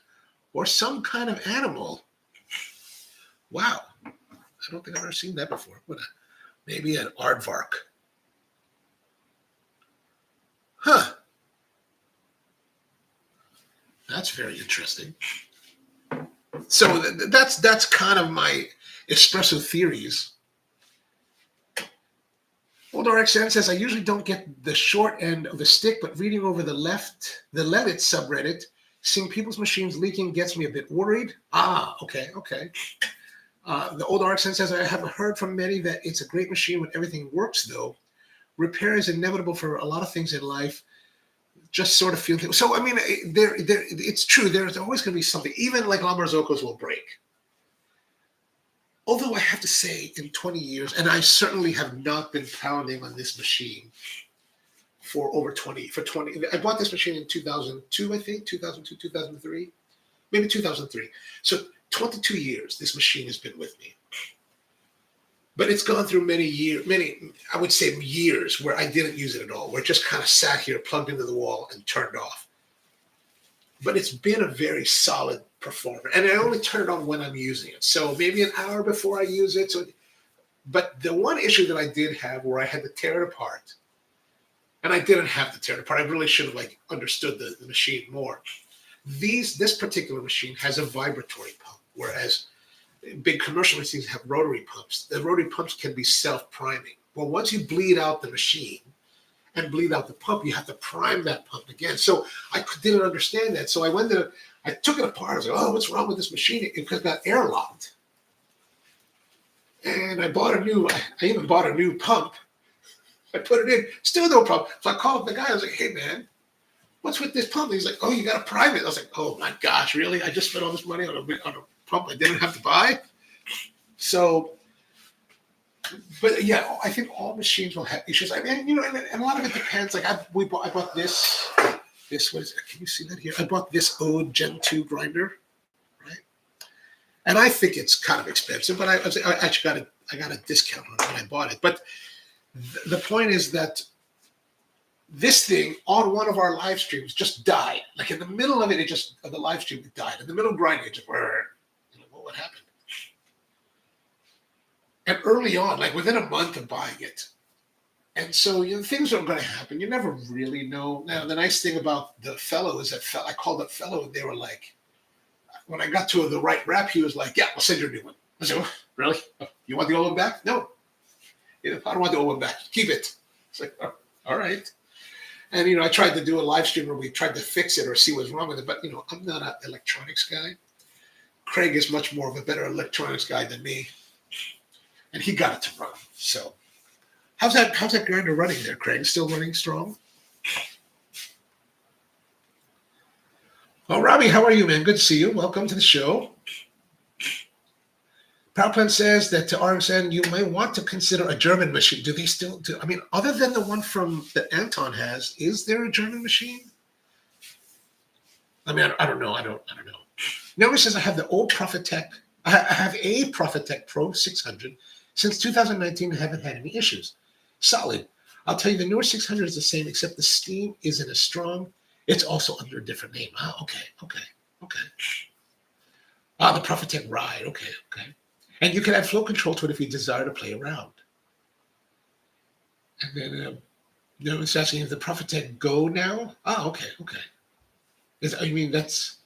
or some kind of animal. Wow. I don't think I've ever seen that before. Maybe an aardvark. Huh. That's very interesting. So that's kind of my espresso theories. Old RXN says, I usually don't get the short end of the stick, but reading over the Reddit subreddit, seeing people's machines leaking gets me a bit worried. Okay. The old RXN says, I have heard from many that it's a great machine when everything works, though. Repair is inevitable for a lot of things in life. Just sort of feel things. So, I mean, it's true. There's always going to be something. Even like La Marzocco's will break. Although I have to say, in 20 years, and I certainly have not been pounding on this machine for over 20. I bought this machine in 2002, I think, 2002, 2003, maybe 2003. So 22 years, this machine has been with me. But it's gone through many, I would say years where I didn't use it at all, where it just kind of sat here, plugged into the wall and turned off. But it's been a very solid performer. And I only turn it on when I'm using it. So maybe an hour before I use it. But the one issue that I did have where I had to tear it apart, and I didn't have to tear it apart. I really should have understood the machine more. This particular machine has a vibratory pump, whereas big commercial machines have rotary pumps. The rotary pumps can be self-priming. Well, once you bleed out the machine and bleed out the pump, you have to prime that pump again. So I didn't understand that. So I took it apart. I was like, oh, what's wrong with this machine? It got airlocked. And I even bought a new pump. I put it in, still no problem. So I called the guy. I was like, hey, man, what's with this pump? He's like, oh, you got to prime it. I was like, oh, my gosh, really? I just spent all this money on a pump I didn't have to buy? So, but yeah, I think all machines will have issues. I mean, and a lot of it depends. Like I bought this. What is it? Can you see that here? I bought this Ode Gen 2 grinder, right? And I think it's kind of expensive, but I actually got a discount on it when I bought it. But the point is that this thing on one of our live streams just died. Like in the middle of it, the live stream died. In the middle of grinding, it just what happened? And early on, like within a month of buying it. And so things are going to happen. You never really know. Now, the nice thing about the fellow is that I called up fellow and they were like, when I got to the right wrap, he was like, "Yeah, I'll send you a new one." I said, "Oh, really? You want the old one back?" "No, I don't want the old one back. Keep it." It's like, "Oh, all right." And I tried to do a live stream where we tried to fix it or see what's wrong with it, but I'm not an electronics guy. Craig is much more of a better electronics guy than me, and he got it to run. So, how's that grinder running there, Craig? Still running strong? Well, Robbie, how are you, man? Good to see you. Welcome to the show. PowerPlant says that to RXN, you may want to consider a German machine. Do they still do? I mean, other than the one that Anton has, is there a German machine? I mean, I don't know. I don't know. Noah says I have the old Profitec. I have a Profitec Pro 600 since 2019 and haven't had any issues. Solid. I'll tell you, the newer 600 is the same, except the steam isn't as strong. It's also under a different name. Okay. The Profitec Ride. Okay. And you can add flow control to it if you desire to play around. And then Noah's asking if the Profitec Go now. Okay. I mean, that's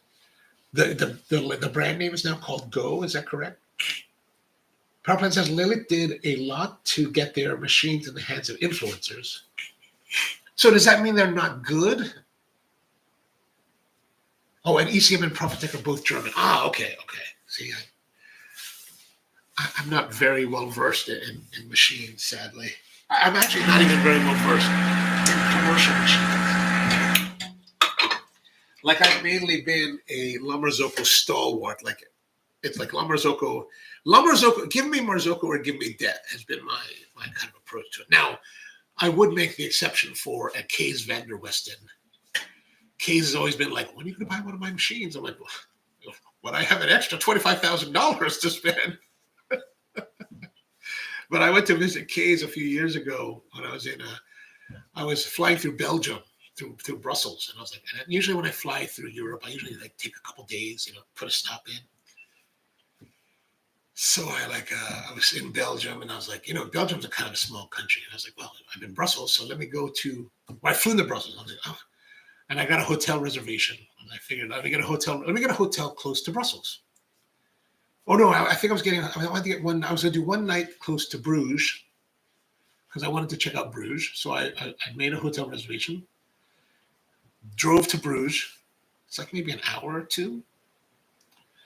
the brand name is now called Go. Is that correct? PowerPlant says Lilith did a lot to get their machines in the hands of influencers. So does that mean they're not good? Oh, and ECM and Profitec are both German. Okay. See, I'm not very well versed in machines, sadly. I'm actually not even very well versed in commercial machines. Like, I've mainly been a Marzocco stalwart. It's like Marzocco, give me Marzocco or give me debt has been my kind of approach to it. Now, I would make the exception for a Case van der Westen. Case has always been like, when are you going to buy one of my machines? I'm like, well, I have an extra $25,000 to spend. But I went to visit Case a few years ago when I was flying through Belgium, through Brussels. And I was like, and usually when I fly through Europe, I usually take a couple days, put a stop in. So I was in Belgium and I was like, Belgium's a kind of a small country. And I was like, well, I'm in Brussels, so let me go I flew into Brussels. I was like, and I got a hotel reservation. And I figured, let me get a hotel close to Brussels. Oh no, I think I wanted to get one. I was going to do one night close to Bruges because I wanted to check out Bruges. So I made a hotel reservation, drove to Bruges. It's like maybe an hour or two.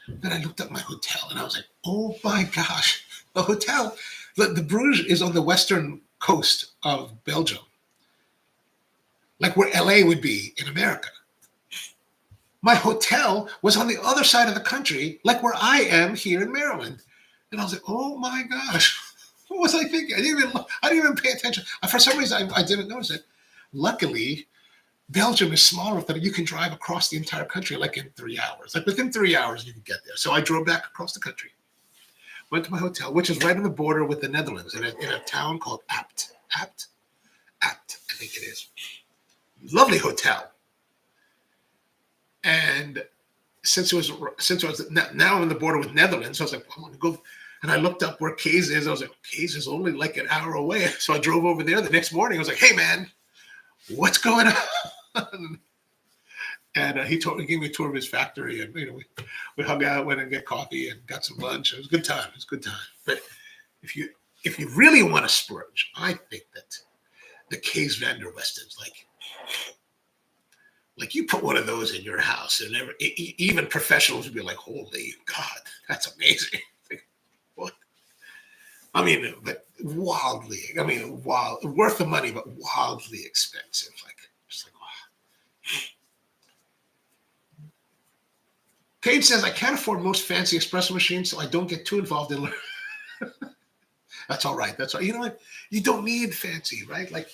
Then I looked up my hotel and I was like, oh my gosh, the hotel. The Bruges is on the western coast of Belgium, like where LA would be in America. My hotel was on the other side of the country, like where I am here in Maryland. And I was like, oh my gosh, what was I thinking? I didn't even pay attention. For some reason, I didn't notice it. Luckily, Belgium is small enough that you can drive across the entire country like in 3 hours. Like within 3 hours, you can get there. So I drove back across the country, went to my hotel, which is right on the border with the Netherlands in a town called Apt, I think it is. Lovely hotel. And since it was now on the border with Netherlands, so I was like, I want to go. And I looked up where Case is. I was like, Case is only like an hour away. So I drove over there the next morning. I was like, hey man, what's going on? And he gave me a tour of his factory, and we hung out, went and get coffee, and got some lunch. It was a good time. But if you really want to splurge, I think that the Case van der Westen is like you put one of those in your house, and even professionals would be like, "Holy God, that's amazing!" What? I mean, but wildly. I mean, worth the money, but wildly expensive. Just like wow. Paige says, "I can't afford most fancy espresso machines, so I don't get too involved in." That's all right. That's all. You know what? You don't need fancy, right? Like.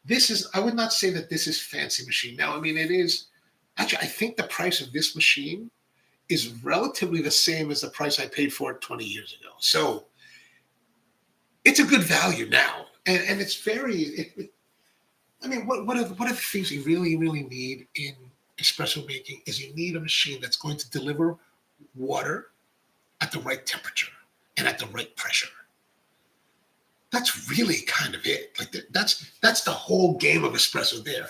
This is, I would not say that this is fancy machine. Now, I mean, it is, actually, I think the price of this machine is relatively the same as the price I paid for it 20 years ago. So it's a good value now. And it's very, I mean, what are the things you really, really need in espresso making is you need a machine that's going to deliver water at the right temperature and at the right pressure. That's really kind of it. Like that's the whole game of espresso there.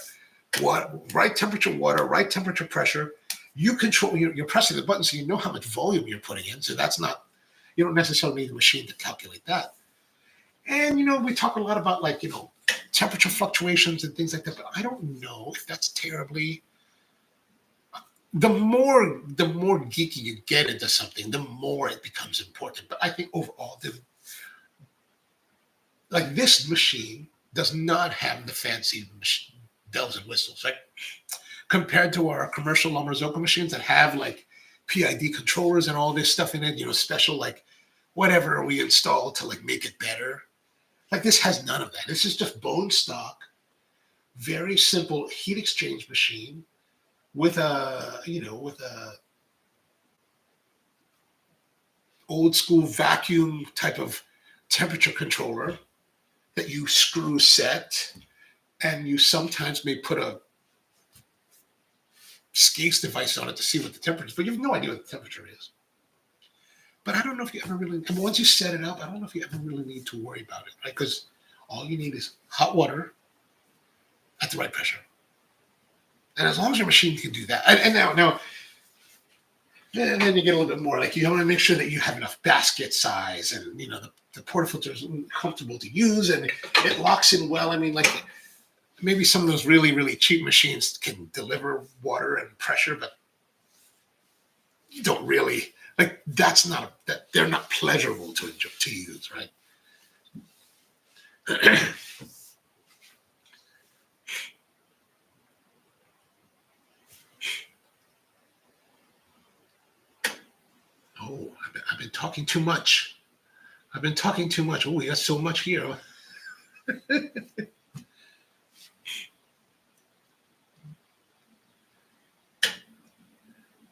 Right temperature water, right temperature pressure, you control, you're pressing the button, so you know how much volume you're putting in. So that's not, you don't necessarily need a machine to calculate that. And, we talk a lot about like, temperature fluctuations and things like that, but I don't know if that's terribly, the more geeky you get into something, the more it becomes important. But I think overall, like this machine does not have the fancy bells and whistles, right? Compared to our commercial La Marzocco machines that have like PID controllers and all this stuff in it, special like whatever we install to like make it better. Like this has none of that. This is just bone stock, very simple heat exchange machine with a old school vacuum type of temperature controller that you screw set, and you sometimes may put a skates device on it to see what the temperature is, but you have no idea what the temperature is. But I don't know if you ever really, and once you set it up, I don't know if you ever really need to worry about it, right? Because all you need is hot water at the right pressure. And as long as your machine can do that, and now, and then you get a little bit more, like you want to make sure that you have enough basket size, and the portafilter is comfortable to use, and it locks in well. I mean, like maybe some of those really, really cheap machines can deliver water and pressure, but you don't really, like that they're not pleasurable to enjoy, to use, right? Oh, I've been talking too much. Oh, we got so much here.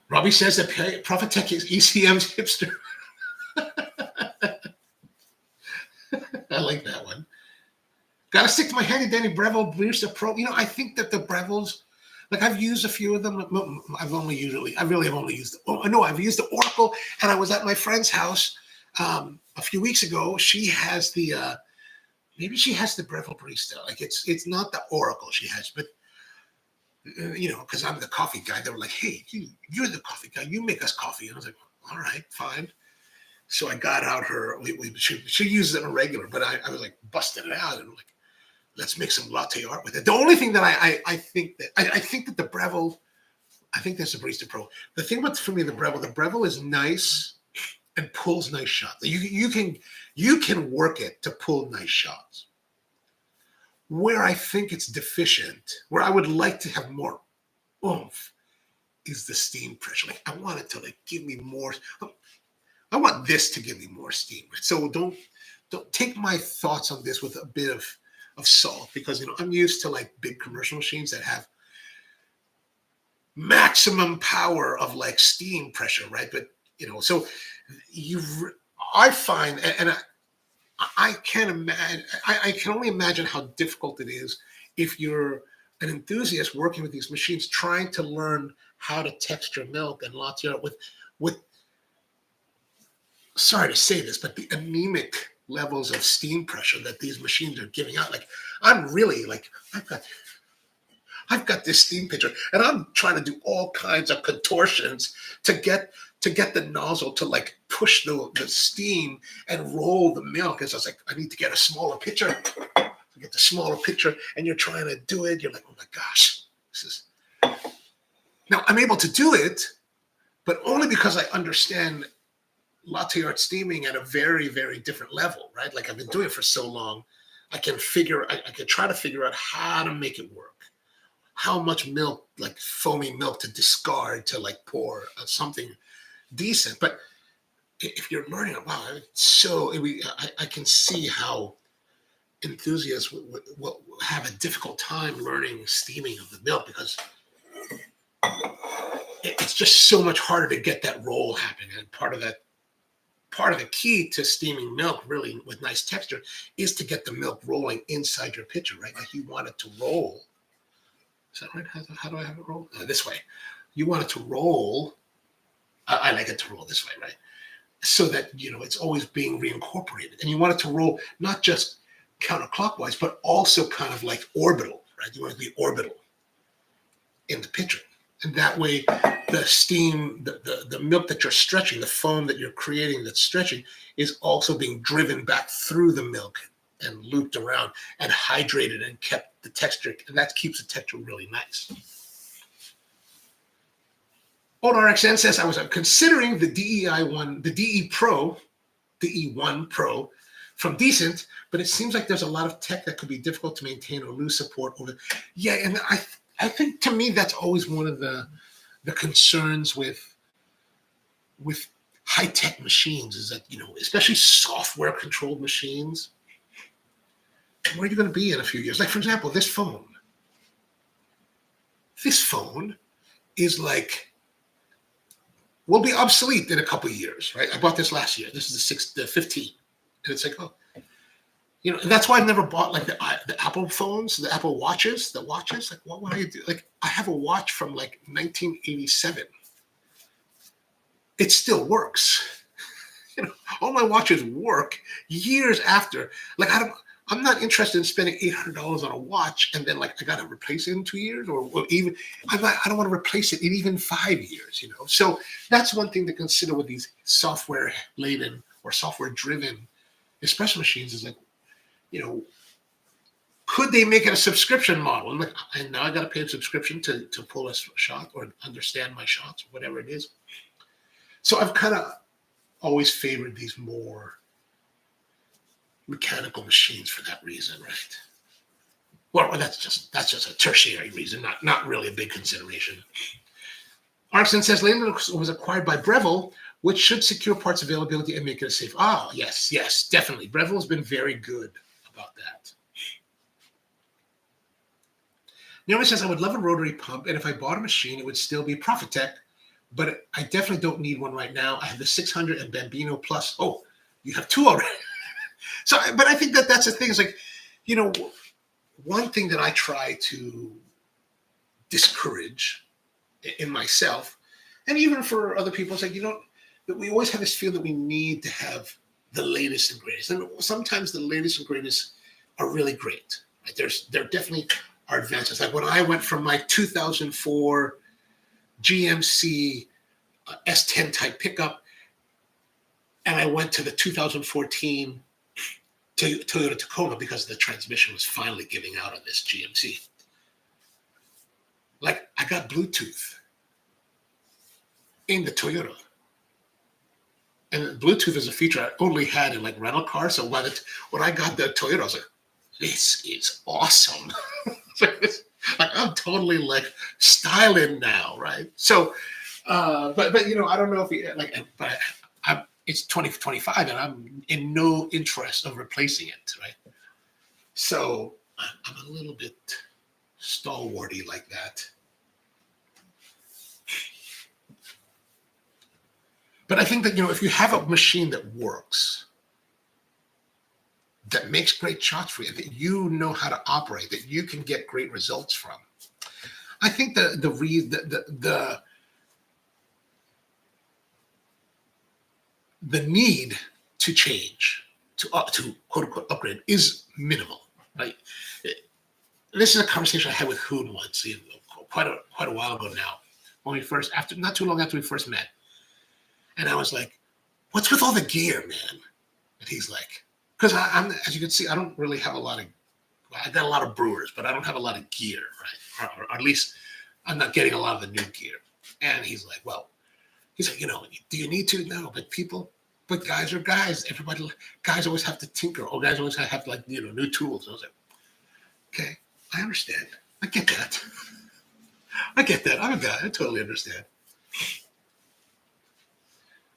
Robbie says that Profitec is ECM's hipster. I like that one. Got to stick to my handy dandy Breville Barista Pro. I think that the Brevilles, like I've used a few of them. I've used the Oracle, and I was at my friend's house a few weeks ago. She has the maybe she has the Breville Barista. Like it's not the Oracle she has, but because I'm the coffee guy. They were like, "Hey, you're the coffee guy. You make us coffee." And I was like, "All right, fine." So I got out her. She uses it on a regular, but I was like busting it out and like, let's make some latte art with it. The only thing that I think that the Breville, I think that's the Barista Pro. The thing about for me the Breville is nice and pulls nice shots. You can work it to pull nice shots. Where I think it's deficient, where I would like to have more oomph, is the steam pressure. Like I want it to like give me more. I want this to give me more steam. Right? So don't take my thoughts on this with a bit of salt, because I'm used to like big commercial machines that have maximum power of like steam pressure, right? But so I find, and I can't imagine. I can only imagine how difficult it is if you're an enthusiast working with these machines, trying to learn how to texture milk and latte art with. Sorry to say this, but the anemic levels of steam pressure that these machines are giving out. Like I'm really like I've got this steam pitcher, and I'm trying to do all kinds of contortions to get the nozzle to like push the steam and roll the milk. And so I was like, I need to get a smaller pitcher. Get the smaller pitcher, and you're trying to do it. You're like, oh my gosh, this is. Now I'm able to do it, but only because I understand latte art steaming at a very, very different level, right? Like I've been doing it for so long, I can try to figure out how to make it work. How much milk, like foamy milk, to discard to like pour something decent. But if you're learning, wow, I can see how enthusiasts will have a difficult time learning steaming of the milk, because it's just so much harder to get that roll happening. And part of the key to steaming milk, really with nice texture, is to get the milk rolling inside your pitcher, right? Like you want it to roll. Is that right? How do I have it roll? This way. You want it to roll. I like it to roll this way, right? So that, it's always being reincorporated. And you want it to roll not just counterclockwise, but also kind of like orbital, right? You want it to be orbital in the pitcher. And that way, the steam, the milk that you're stretching, the foam that you're creating that's stretching, is also being driven back through the milk and looped around and hydrated and kept the texture, and that keeps the texture really nice. OwnRxN says, I was considering the DE1 Pro from Decent, but it seems like there's a lot of tech that could be difficult to maintain or lose support over. Yeah, and I think to me that's always one of the concerns with high-tech machines is that, especially software-controlled machines, where are you going to be in a few years? Like, for example, this phone. This phone is will be obsolete in a couple of years, right? I bought this last year. This is the 15. And it's like, oh, and that's why I've never bought like the Apple phones, the Apple watches, Like, what would I do? Like, I have a watch from like 1987. It still works. All my watches work years after. Like, I'm not interested in spending $800 on a watch and then like I got to replace it in 2 years, or even I don't want to replace it in even 5 years. So that's one thing to consider with these software-laden or software-driven espresso machines is like, could they make it a subscription model? And now I got to pay a subscription to pull a shot or understand my shots, whatever it is. So I've kind of always favored these more mechanical machines for that reason, right? Well, that's just a tertiary reason, not really a big consideration. Arson says Leyland was acquired by Breville, which should secure parts availability and make it a safe. Oh, yes, definitely. Breville has been very good about that. Naomi says, I would love a rotary pump, and if I bought a machine, it would still be Profitec, but I definitely don't need one right now. I have the 600 and Bambino Plus. Oh, you have two already. So, but I think that's the thing. Is like, one thing that I try to discourage in myself, and even for other people, it's like, that we always have this feel that we need to have the latest and greatest. And sometimes the latest and greatest are really great. Right? There definitely are advances. Like when I went from my 2004 GMC S10 type pickup, and I went to the 2014 Toyota Tacoma because the transmission was finally giving out on this GMC. Like, I got Bluetooth in the Toyota. And Bluetooth is a feature I only had in like rental cars. So when I got the Toyota, I was like, this is awesome. Like, I'm totally like styling now, right? So, but I don't know if but it's 2025 and I'm in no interest of replacing it, right? So I'm a little bit stalwarty like that. But I think that, if you have a machine that works, that makes great shots for you, that you know how to operate, that you can get great results from, I think the need to change, to quote unquote upgrade, is minimal, right? This is a conversation I had with Hoon once, quite a while ago now, when not too long after we first met. And I was like, what's with all the gear, man? And he's like, because I'm, as you can see, I don't really have I got a lot of brewers, but I don't have a lot of gear, right? Or at least I'm not getting a lot of the new gear. And he's like, do you need to? No, but guys are guys. Guys always have to tinker, or guys always have new tools. And I was like, okay, I understand. I get that. I'm a guy. I totally understand.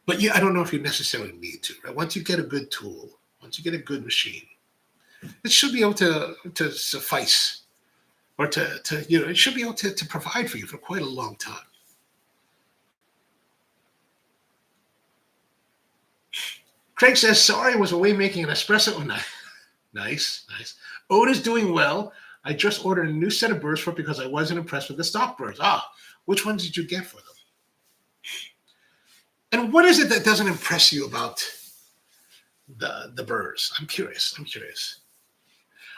But yeah, I don't know if you necessarily need to, right? Once you get a good tool, once you get a good machine, it should be able to suffice, or it should be able to provide for you for quite a long time. Craig says, sorry, I was away making an espresso. Oh, nice. Ode is doing well. I just ordered a new set of burrs for it because I wasn't impressed with the stock burrs. Which ones did you get for them? And what is it that doesn't impress you about the burrs? I'm curious.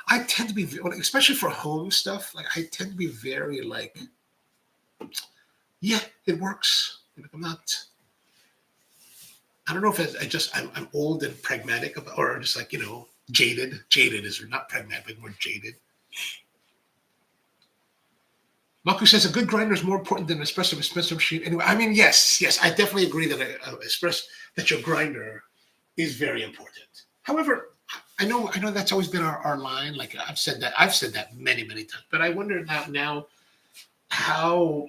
I tend to be, especially for home stuff, like I tend to be very Yeah, it works. Like, I don't know if I'm old and pragmatic about, or just like, jaded. Jaded is not pragmatic, but more jaded. Maku says a good grinder is more important than an espresso machine. Anyway, I mean, yes, I definitely agree that that your grinder is very important. However, I know that's always been our line. Like I've said that many, many times. But I wonder now how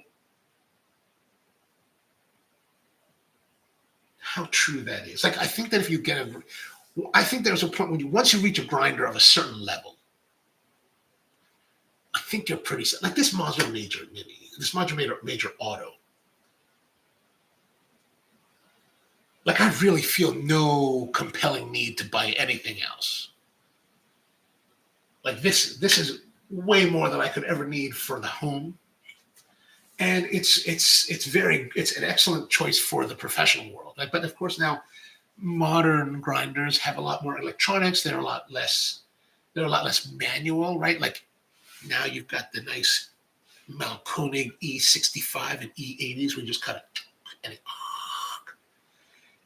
true that is. Like I think that if you I think there's a point when once you reach a grinder of a certain level, I think you're pretty set. Like this Mazda Major Mini, this Mazda Major Auto. Like I really feel no compelling need to buy anything else. Like this is way more than I could ever need for the home. And it's an excellent choice for the professional world. Like, but of course now modern grinders have a lot more electronics. They're a lot less manual, right? Like now you've got the nice Malkonig E65 and E80s where you just cut it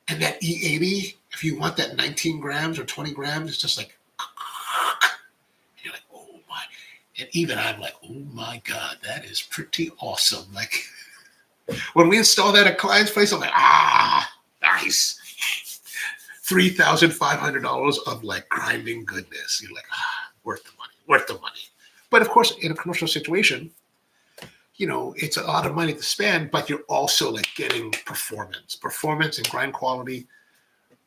and that E80, if you want that 19 grams or 20 grams, it's just like, you're like, oh my. And even I'm like, oh my God, that is pretty awesome. Like when we install that at client's place, I'm like, nice. $3,500 of like grinding goodness. You're like, worth the money. But of course, in a commercial situation, it's a lot of money to spend, but you're also like getting performance and grind quality,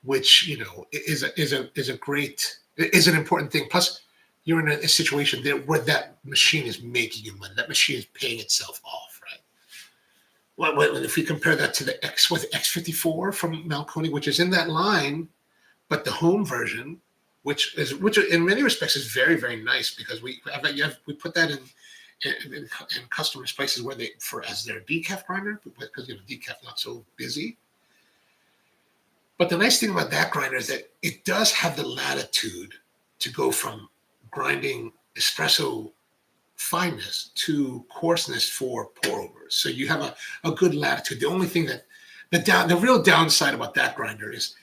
which, is an important thing. Plus you're in a situation there where that machine is making you money. That machine is paying itself off, right? Well, if we compare that to the X54 from Malkonig, which is in that line, but the home version, which in many respects is very, very nice because we put that in customers' places where as their decaf grinder because decaf not so busy. But the nice thing about that grinder is that it does have the latitude to go from grinding espresso fineness to coarseness for pour overs. So you have a good latitude. The only thing that the real downside about that grinder is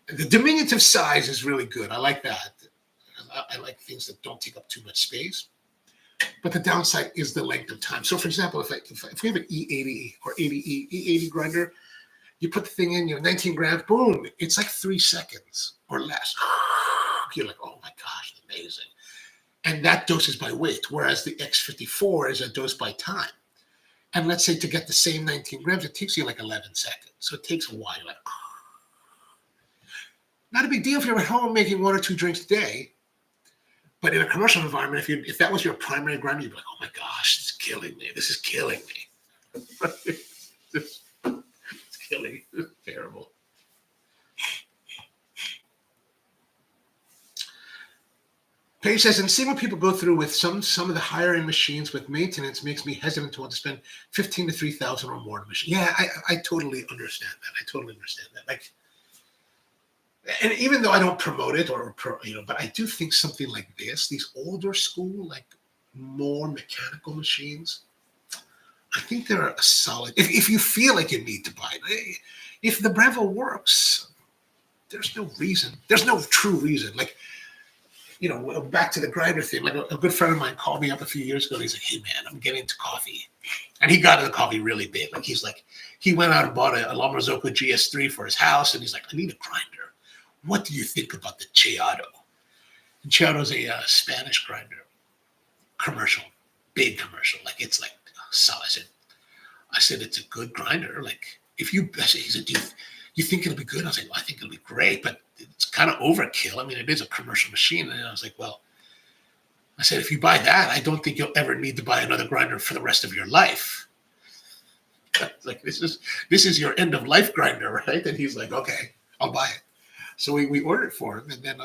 the diminutive size is really good. I like that. I like things that don't take up too much space. But the downside is the length of time. So, for example, if we have an E80 or E80 grinder, you put the thing in, 19 grams, boom, it's like 3 seconds or less. You're like, oh my gosh, amazing. And that dose is by weight, whereas the X54 is a dose by time. And let's say to get the same 19 grams, it takes you like 11 seconds. So it takes a while. Like, not a big deal if you're at home making 1 or 2 drinks a day. But in a commercial environment, if that was your primary grinder, you'd be like, oh my gosh, this is killing me. This is killing me. It's killing me. It's terrible. Paige says, and seeing what people go through with some of the higher end machines with maintenance makes me hesitant to want to spend $15,000 to $3,000 or more on a machine. Yeah, I totally understand that. Like, and even though I don't promote it but I do think something like this, these older school, like more mechanical machines, I think they're a solid. If you feel like you need to buy it, if the Breville works, there's no reason. There's no true reason. Like, back to the grinder thing. Like a good friend of mine called me up a few years ago. And he's like, "Hey man, I'm getting into coffee," and he got into coffee really big. Like he went out and bought a La Marzocco GS3 for his house, and he's like, "I need a grinder. What do you think about the Chiado?" And Chiado's a Spanish grinder, big commercial. Like it's like solid. I said it's a good grinder. Like he said, do you think it'll be good? I was like, well, I think it'll be great, but it's kind of overkill. I mean, it is a commercial machine. And I was like, well, I said, if you buy that, I don't think you'll ever need to buy another grinder for the rest of your life. Like this is your end of life grinder, right? And he's like, okay, I'll buy it. So we ordered it for him, and then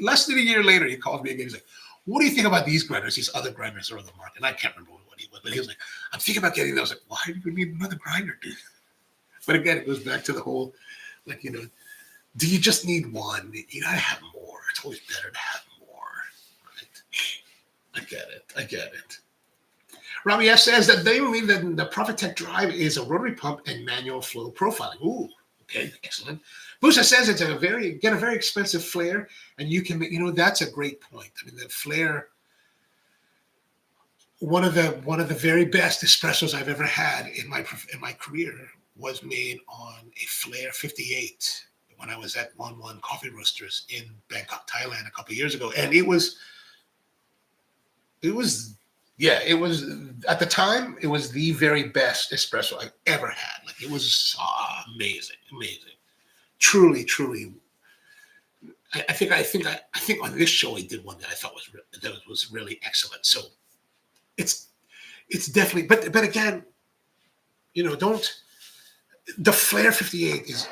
less than a year later, he called me again. He's like, "What do you think about these grinders? These other grinders are on the market." And I can't remember what he was, but he was like, "I'm thinking about getting those." I was like, "Why do you need another grinder, dude?" But again, it goes back to the whole, like, do you just need one? You gotta have more. It's always better to have more, right? I get it. Robbie S says that they believe that the ProfitTech Drive is a rotary pump and manual flow profiling. Ooh, okay, excellent. Busa says it's a very expensive flare, and you can, that's a great point. I mean, the flare, one of the very best espressos I've ever had in my career was made on a Flare 58 when I was at 1-1 Coffee Roasters in Bangkok, Thailand a couple of years ago, and it was at the time it was the very best espresso I've ever had. Like, it was amazing, truly. I think on this show I did one that I thought was really excellent. So it's definitely, but again, the Flare 58 is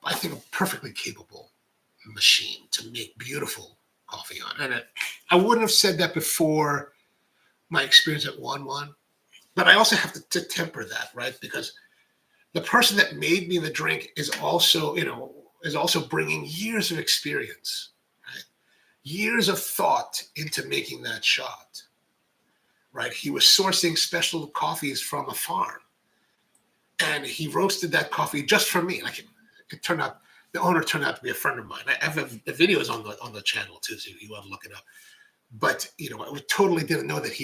I think a perfectly capable machine to make beautiful coffee on. And I wouldn't have said that before my experience at 1-1, but I also have to temper that, right? Because the person that made me the drink is also bringing years of experience, right? Years of thought into making that shot, right? He was sourcing special coffees from a farm, and he roasted that coffee just for me. Like, it turned out, the owner turned out to be a friend of mine. I have the videos on the channel too, so if you want to look it up. But I totally didn't know that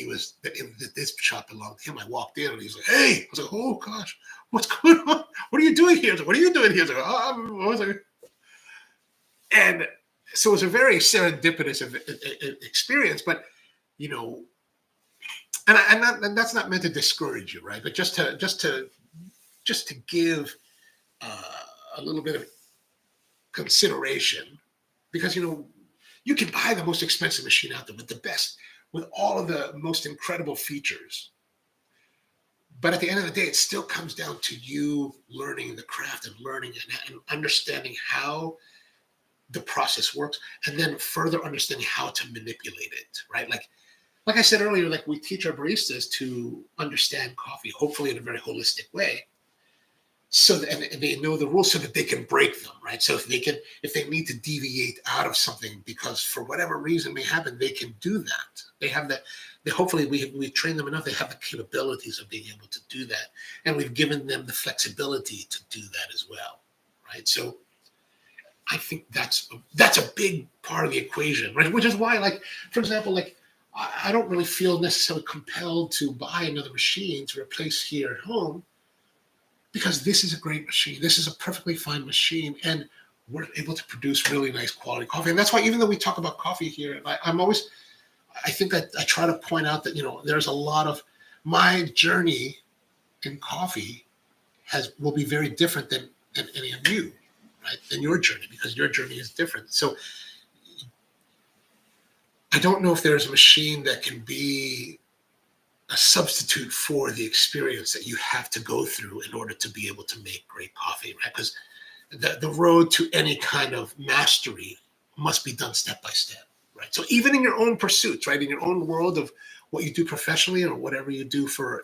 this shop belonged to him. I walked in and he's like, "Hey!" I was like, "Oh gosh, what's going on? What are you doing here?" What are you doing here? I was like, and so it was a very serendipitous experience. But and that's not meant to discourage you, right? But just to give a little bit of consideration, because you can buy the most expensive machine out there with all of the most incredible features. But at the end of the day, it still comes down to you learning the craft and learning and understanding how the process works, and then further understanding how to manipulate it, right? Like I said earlier, like, we teach our baristas to understand coffee, hopefully in a very holistic way, so that, and they know the rules so that they can break them, right? So if they need to deviate out of something because for whatever reason may happen, they can do that. They have that. Hopefully we train them enough. They have the capabilities of being able to do that, and we've given them the flexibility to do that as well, right? So I think that's a big part of the equation, right? Which is why, like, for example, like, I don't really feel necessarily compelled to buy another machine to replace here at home, because this is a great machine. This is a perfectly fine machine, and we're able to produce really nice quality coffee. And that's why, even though we talk about coffee here, I think I try to point out that, there's a lot of my journey in coffee will be very different than any of you, right? Than your journey, because your journey is different. So I don't know if there's a machine that can be a substitute for the experience that you have to go through in order to be able to make great coffee, right? Because the road to any kind of mastery must be done step by step, right? So even in your own pursuits, right, in your own world of what you do professionally or whatever you do for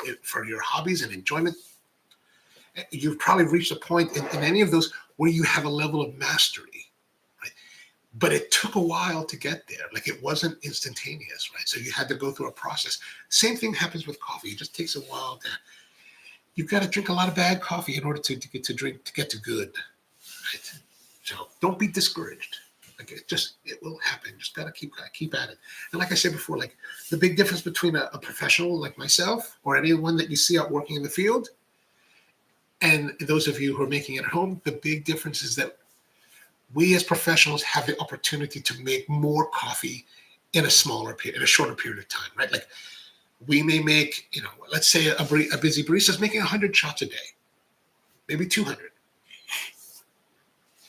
your hobbies and enjoyment, you've probably reached a point in any of those where you have a level of mastery, right? But it took a while to get there. Like, it wasn't instantaneous, right? So you had to go through a process. Same thing happens with coffee. It just takes a while you've got to drink a lot of bad coffee in order to get to good, right? So don't be discouraged. Like, it will happen. Just got to keep at it. And like I said before, like, the big difference between a professional like myself or anyone that you see out working in the field and those of you who are making it at home, the big difference is that we as professionals have the opportunity to make more coffee in a shorter period of time, right? Like, we may make, let's say a busy barista is making 100 shots a day, maybe 200.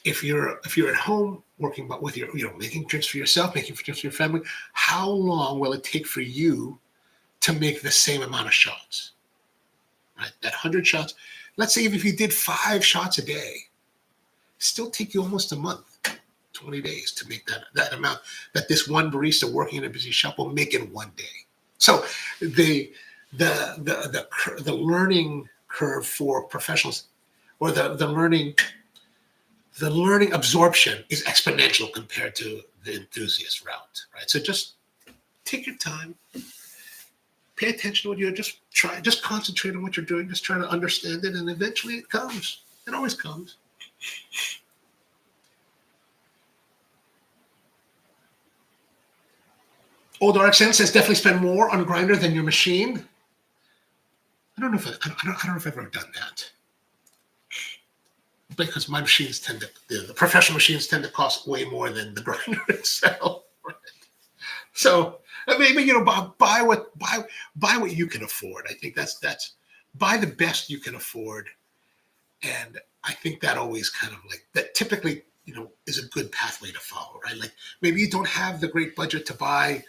If you're at home working with making drinks for yourself, making drinks for your family, how long will it take for you to make the same amount of shots, right? That 100 shots, let's say if you did 5 shots a day, still take you almost a month, 20 days to make that amount that this one barista working in a busy shop will make in one day. So the learning curve for professionals, or the learning absorption, is exponential compared to the enthusiast route, right? So just take your time, pay attention to what you're just concentrate on what you're doing, just try to understand it, and eventually it comes. It always comes. Old RXN says definitely spend more on a grinder than your machine. I don't know if I've ever done that, because my machines the professional machines tend to cost way more than the grinder itself. Right? So maybe buy what you can afford. I think that's buy the best you can afford, and I think that always kind of like that typically is a good pathway to follow, right? Like maybe you don't have the great budget to buy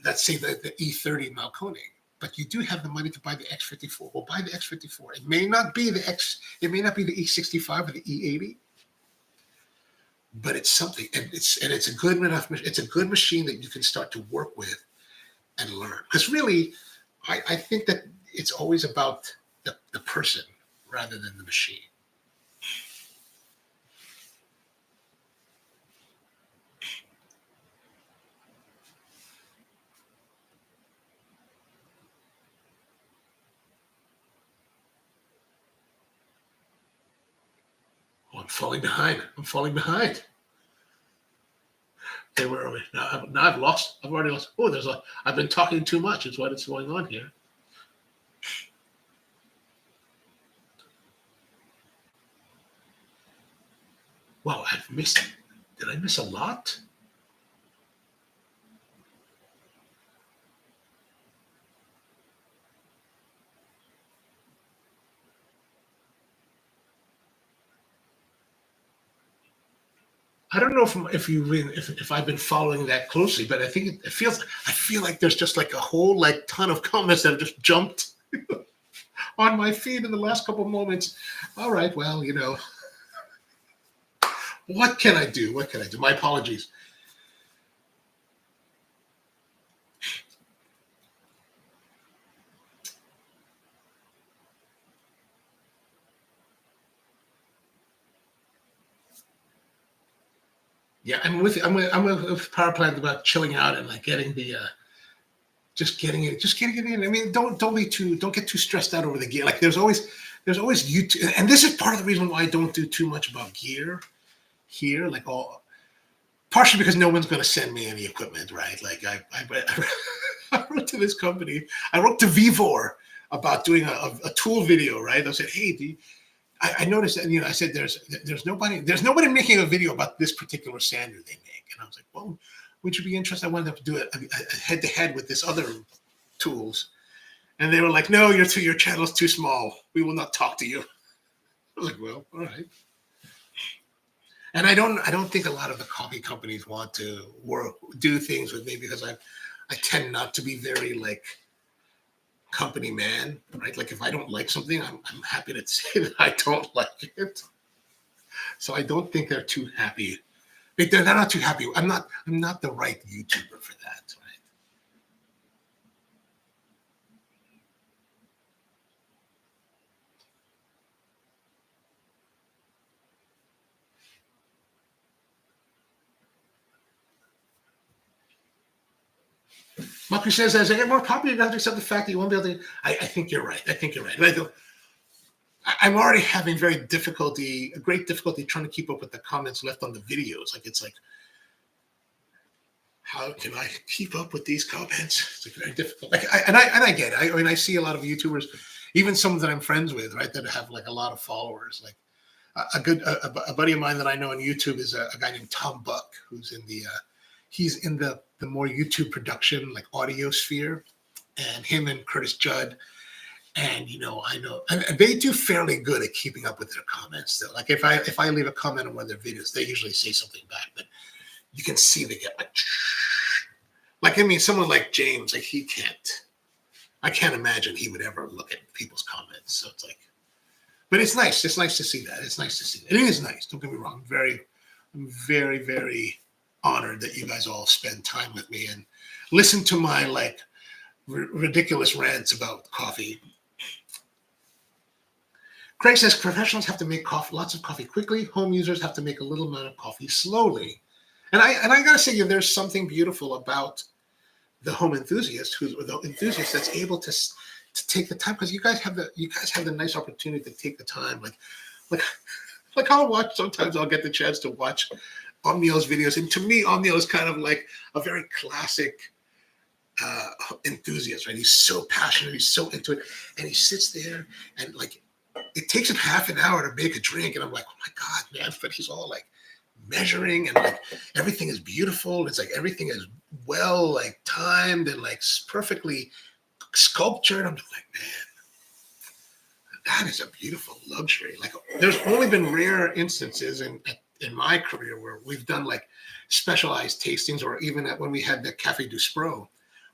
let's say the E30 Malcone, but you do have the money to buy the X54. Well, buy the X54. It may not be the E65 or the E80, but it's something, and it's a good enough. It's a good machine that you can start to work with and learn. Because really, I think that it's always about the person rather than the machine. Oh, I'm falling behind. Okay, where are we? Now I've lost. I've already lost. Oh, I've been talking too much. Is what is going on here. Wow, I've missed. Did I miss a lot? I don't know if I've been following that closely, but I think I feel like there's just like a whole ton of comments that have just jumped on my feed in the last couple of moments. All right, well, what can I do? My apologies. Yeah, I'm with Power Plant about chilling out and like getting getting it in. I mean, don't get too stressed out over the gear. Like there's always YouTube, and this is part of the reason why I don't do too much about gear here. Like partially because no one's going to send me any equipment, right? Like I wrote to this company. I wrote to Vivor about doing a tool video, right? I said, hey, I noticed that, I said, there's nobody making a video about this particular sander they make. And I was like, well, would you be interested? I wanted to do it head to head with this other tools. And they were like, no, your channel's too small. We will not talk to you. I was like, well, all right. And I don't think a lot of the coffee companies want to do things with me because I tend not to be very like company man, right? Like if I don't like something, I'm happy to say that I don't like it. So I don't think they're too happy. They're not too happy. I'm not the right YouTuber for that, right? Maki says, as I get more popular, you have to accept the fact that you won't be able to. I think you're right. I'm already having great difficulty trying to keep up with the comments left on the videos. Like it's like, how can I keep up with these comments? It's like very difficult. Like I get it. I mean, I see a lot of YouTubers, even some that I'm friends with, right, that have like a lot of followers. Like a buddy of mine that I know on YouTube is a guy named Tom Buck, who's he's in the more YouTube production, like audio sphere, and him and Curtis Judd. And I know, and they do fairly good at keeping up with their comments. Though, like if I leave a comment on one of their videos, they usually say something back. But you can see they get like I mean, someone like James, like I can't imagine he would ever look at people's comments. So it's like, but it's nice. It's nice to see that. It is nice. Don't get me wrong. I'm very, very honored that you guys all spend time with me and listen to my like ridiculous rants about coffee. Craig says professionals have to make lots of coffee quickly. Home users have to make a little amount of coffee slowly. And I gotta say, there's something beautiful about the home enthusiast who's the enthusiast that's able to take the time, because you guys have the nice opportunity to take the time, like like I'll watch, sometimes I'll get the chance to watch Omniel's videos, and to me Omniel is kind of like a very classic enthusiast, right? He's so passionate, he's so into it, and he sits there and like it takes him half an hour to make a drink, and I'm like, oh my god, man! But he's all like measuring, and like everything is beautiful. It's like everything is well like timed and like perfectly sculptured. I'm just like, man, that is a beautiful luxury. Like, there's only been rare instances in my career where we've done like specialized tastings, or even when we had the Cafe du Spro,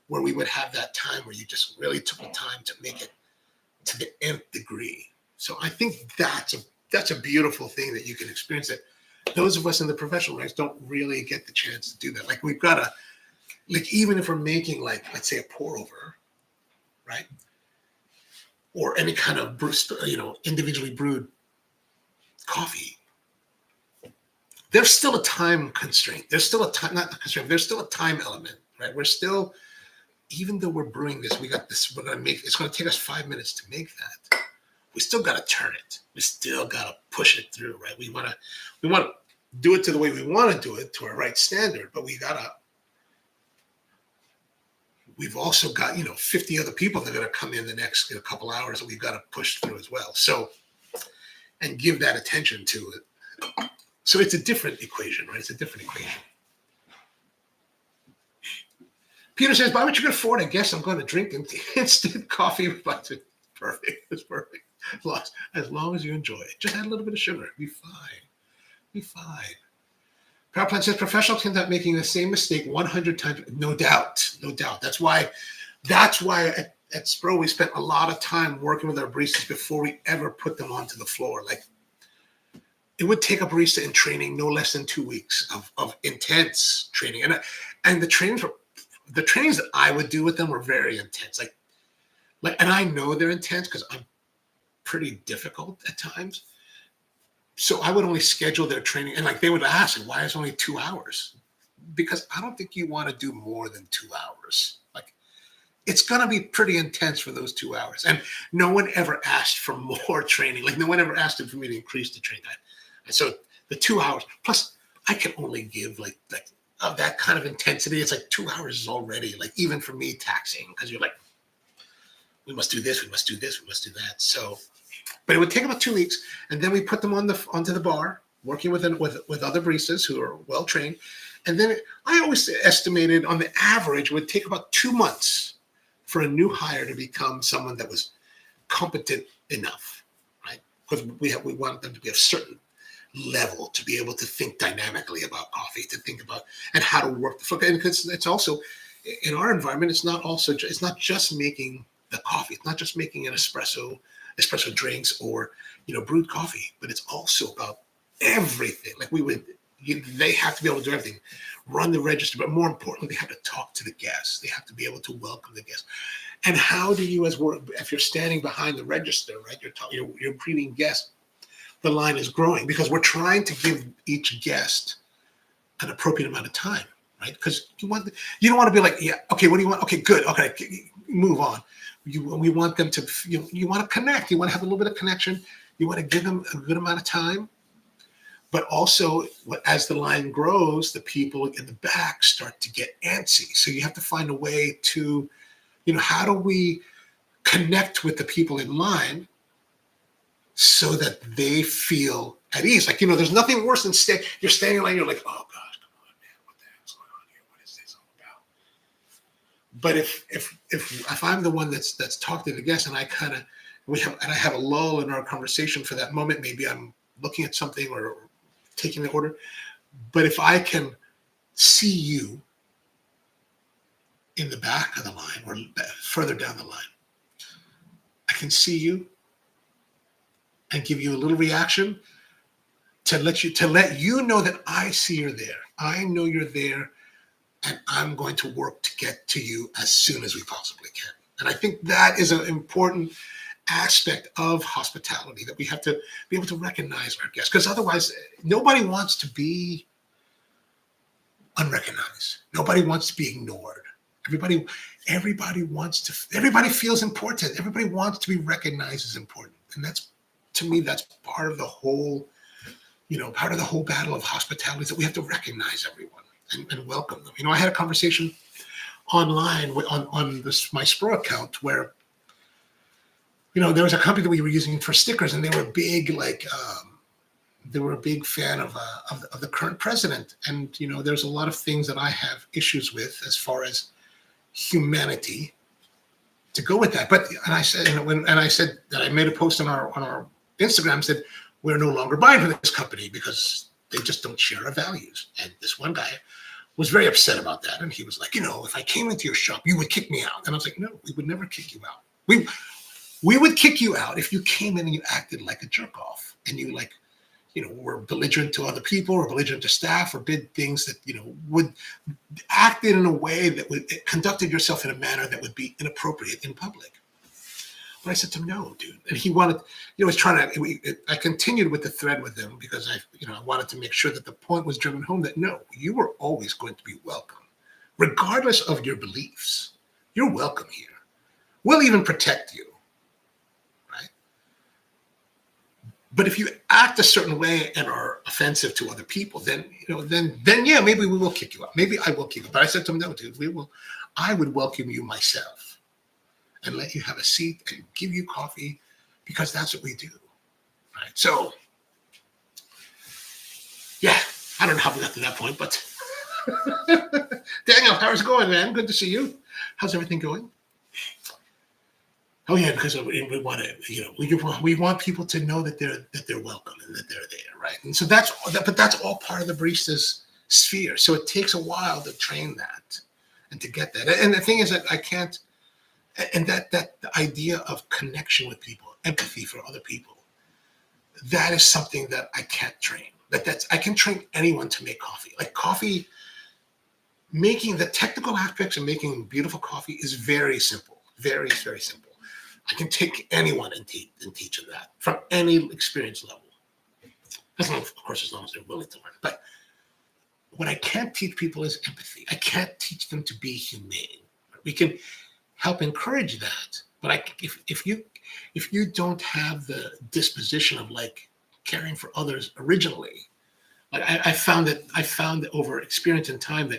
where we would have that time where you just really took the time to make it to the nth degree. So I think that's a beautiful thing that you can experience, that those of us in the professional ranks don't really get the chance to do that. Like, we've got to, like, even if we're making, like, let's say a pour over, right? Or any kind of individually brewed coffee, there's still a time constraint. There's still a time, not a constraint, there's still a time element, right? We're still, even though we're brewing this, we're going to make, it's going to take us 5 minutes to make that. We still got to turn it. We still got to push it through, right? We want to do it to the way we want to do it, to a right standard, but we've also got, 50 other people that are going to come in the next couple hours that we've got to push through as well. So, and give that attention to it. So it's a different equation, right? It's a different equation. Peter says, "Why would you can afford? I guess I'm going to drink instant coffee." Perfect. It's perfect. As long as you enjoy it. Just add a little bit of sugar. Be fine. Power Plant says, "Professionals can end up making the same mistake 100 times." No doubt. That's why at Spro, we spent a lot of time working with our baristas before we ever put them onto the floor. Like, it would take a barista in training no less than 2 weeks of intense training. And the trainings that I would do with them were very intense. Like, and I know they're intense because I'm pretty difficult at times. So I would only schedule their training, and like they would ask, "Why is it only 2 hours?" Because I don't think you want to do more than 2 hours. Like, it's gonna be pretty intense for those 2 hours. And no one ever asked for more training. Like, no one ever asked for me to increase the training time. And so the 2 hours plus, I can only give like of that kind of intensity. It's like 2 hours is already, like, even for me, taxing, because you're like, we must do this, we must do this, we must do that. So, but it would take about 2 weeks, and then we put them onto the bar, working with other baristas who are well trained, and then I always estimated on the average it would take about 2 months for a new hire to become someone that was competent enough, right? Because we want them to be a certain level to be able to think dynamically about coffee, to think about and how to work the flow. And because it's also, in our environment, it's not just making the coffee. It's not just making an espresso drinks or brewed coffee, but it's also about everything. Like, they have to be able to do everything, run the register, but more importantly, they have to talk to the guests. They have to be able to welcome the guests. And how do you, if you're standing behind the register, right? You're greeting guests. The line is growing because we're trying to give each guest an appropriate amount of time, right? Because you don't want to be like, "Yeah, okay, what do you want? Okay, good, okay, move on." We want them to, you want to connect. You want to have a little bit of connection. You want to give them a good amount of time. But also, as the line grows, the people in the back start to get antsy. So you have to find a way to, how do we connect with the people in line so that they feel at ease? Like, there's nothing worse than you're standing in line, you're like, "Oh gosh, come on, man, what the hell's going on here? What is this all about?" But if I'm the one that's talking to the guest, and I have a lull in our conversation for that moment, maybe I'm looking at something or taking the order, but if I can see you in the back of the line or further down the line, I can see you and give you a little reaction to let you know that I see you're there. I know you're there, and I'm going to work to get to you as soon as we possibly can. And I think that is an important aspect of hospitality, that we have to be able to recognize our guests, because otherwise nobody wants to be unrecognized. Nobody wants to be ignored. Everybody, everybody feels important. Everybody wants to be recognized as important. And that's, to me, that's part of the whole, part of the whole battle of hospitality, is that we have to recognize everyone and welcome them. I had a conversation online on my Spro account where, there was a company that we were using for stickers, and they were big, they were a big fan of the current president. And, there's a lot of things that I have issues with as far as humanity to go with that. And I said, that I made a post on our Instagram, said, we're no longer buying from this company because they just don't share our values. And this one guy was very upset about that. And he was like, if I came into your shop, you would kick me out. And I was like, no, we would never kick you out. We would kick you out if you came in and you acted like a jerk off, and you were belligerent to other people, or belligerent to staff, or did things that, would acted in a way that conducted yourself in a manner that would be inappropriate in public. But I said to him, no, dude. And he wanted, was trying to, I continued with the thread with him because I wanted to make sure that the point was driven home that no, you were always going to be welcome, regardless of your beliefs. You're welcome here. We'll even protect you. But if you act a certain way and are offensive to other people, then yeah, maybe we will kick you out. Maybe I will kick you out. But I said to him, no, dude, I would welcome you myself and let you have a seat and give you coffee, because that's what we do. Right? So, yeah, I don't know how we got to that point, but Daniel, how's it going, man? Good to see you. How's everything going? Oh yeah, because we want to, we want people to know that they're welcome and that they're there, right? And so that's all part of the barista's sphere. So it takes a while to train that and to get that. And the thing is that I can't, and that the idea of connection with people, empathy for other people, that is something that I can't train. I can train anyone to make coffee. Like coffee, making the technical aspects of making beautiful coffee is very simple, very, very simple. I can take anyone and teach them that from any experience level. As long as they're willing to learn. But what I can't teach people is empathy. I can't teach them to be humane. We can help encourage that, but if you don't have the disposition of caring for others originally, I found that over experience and time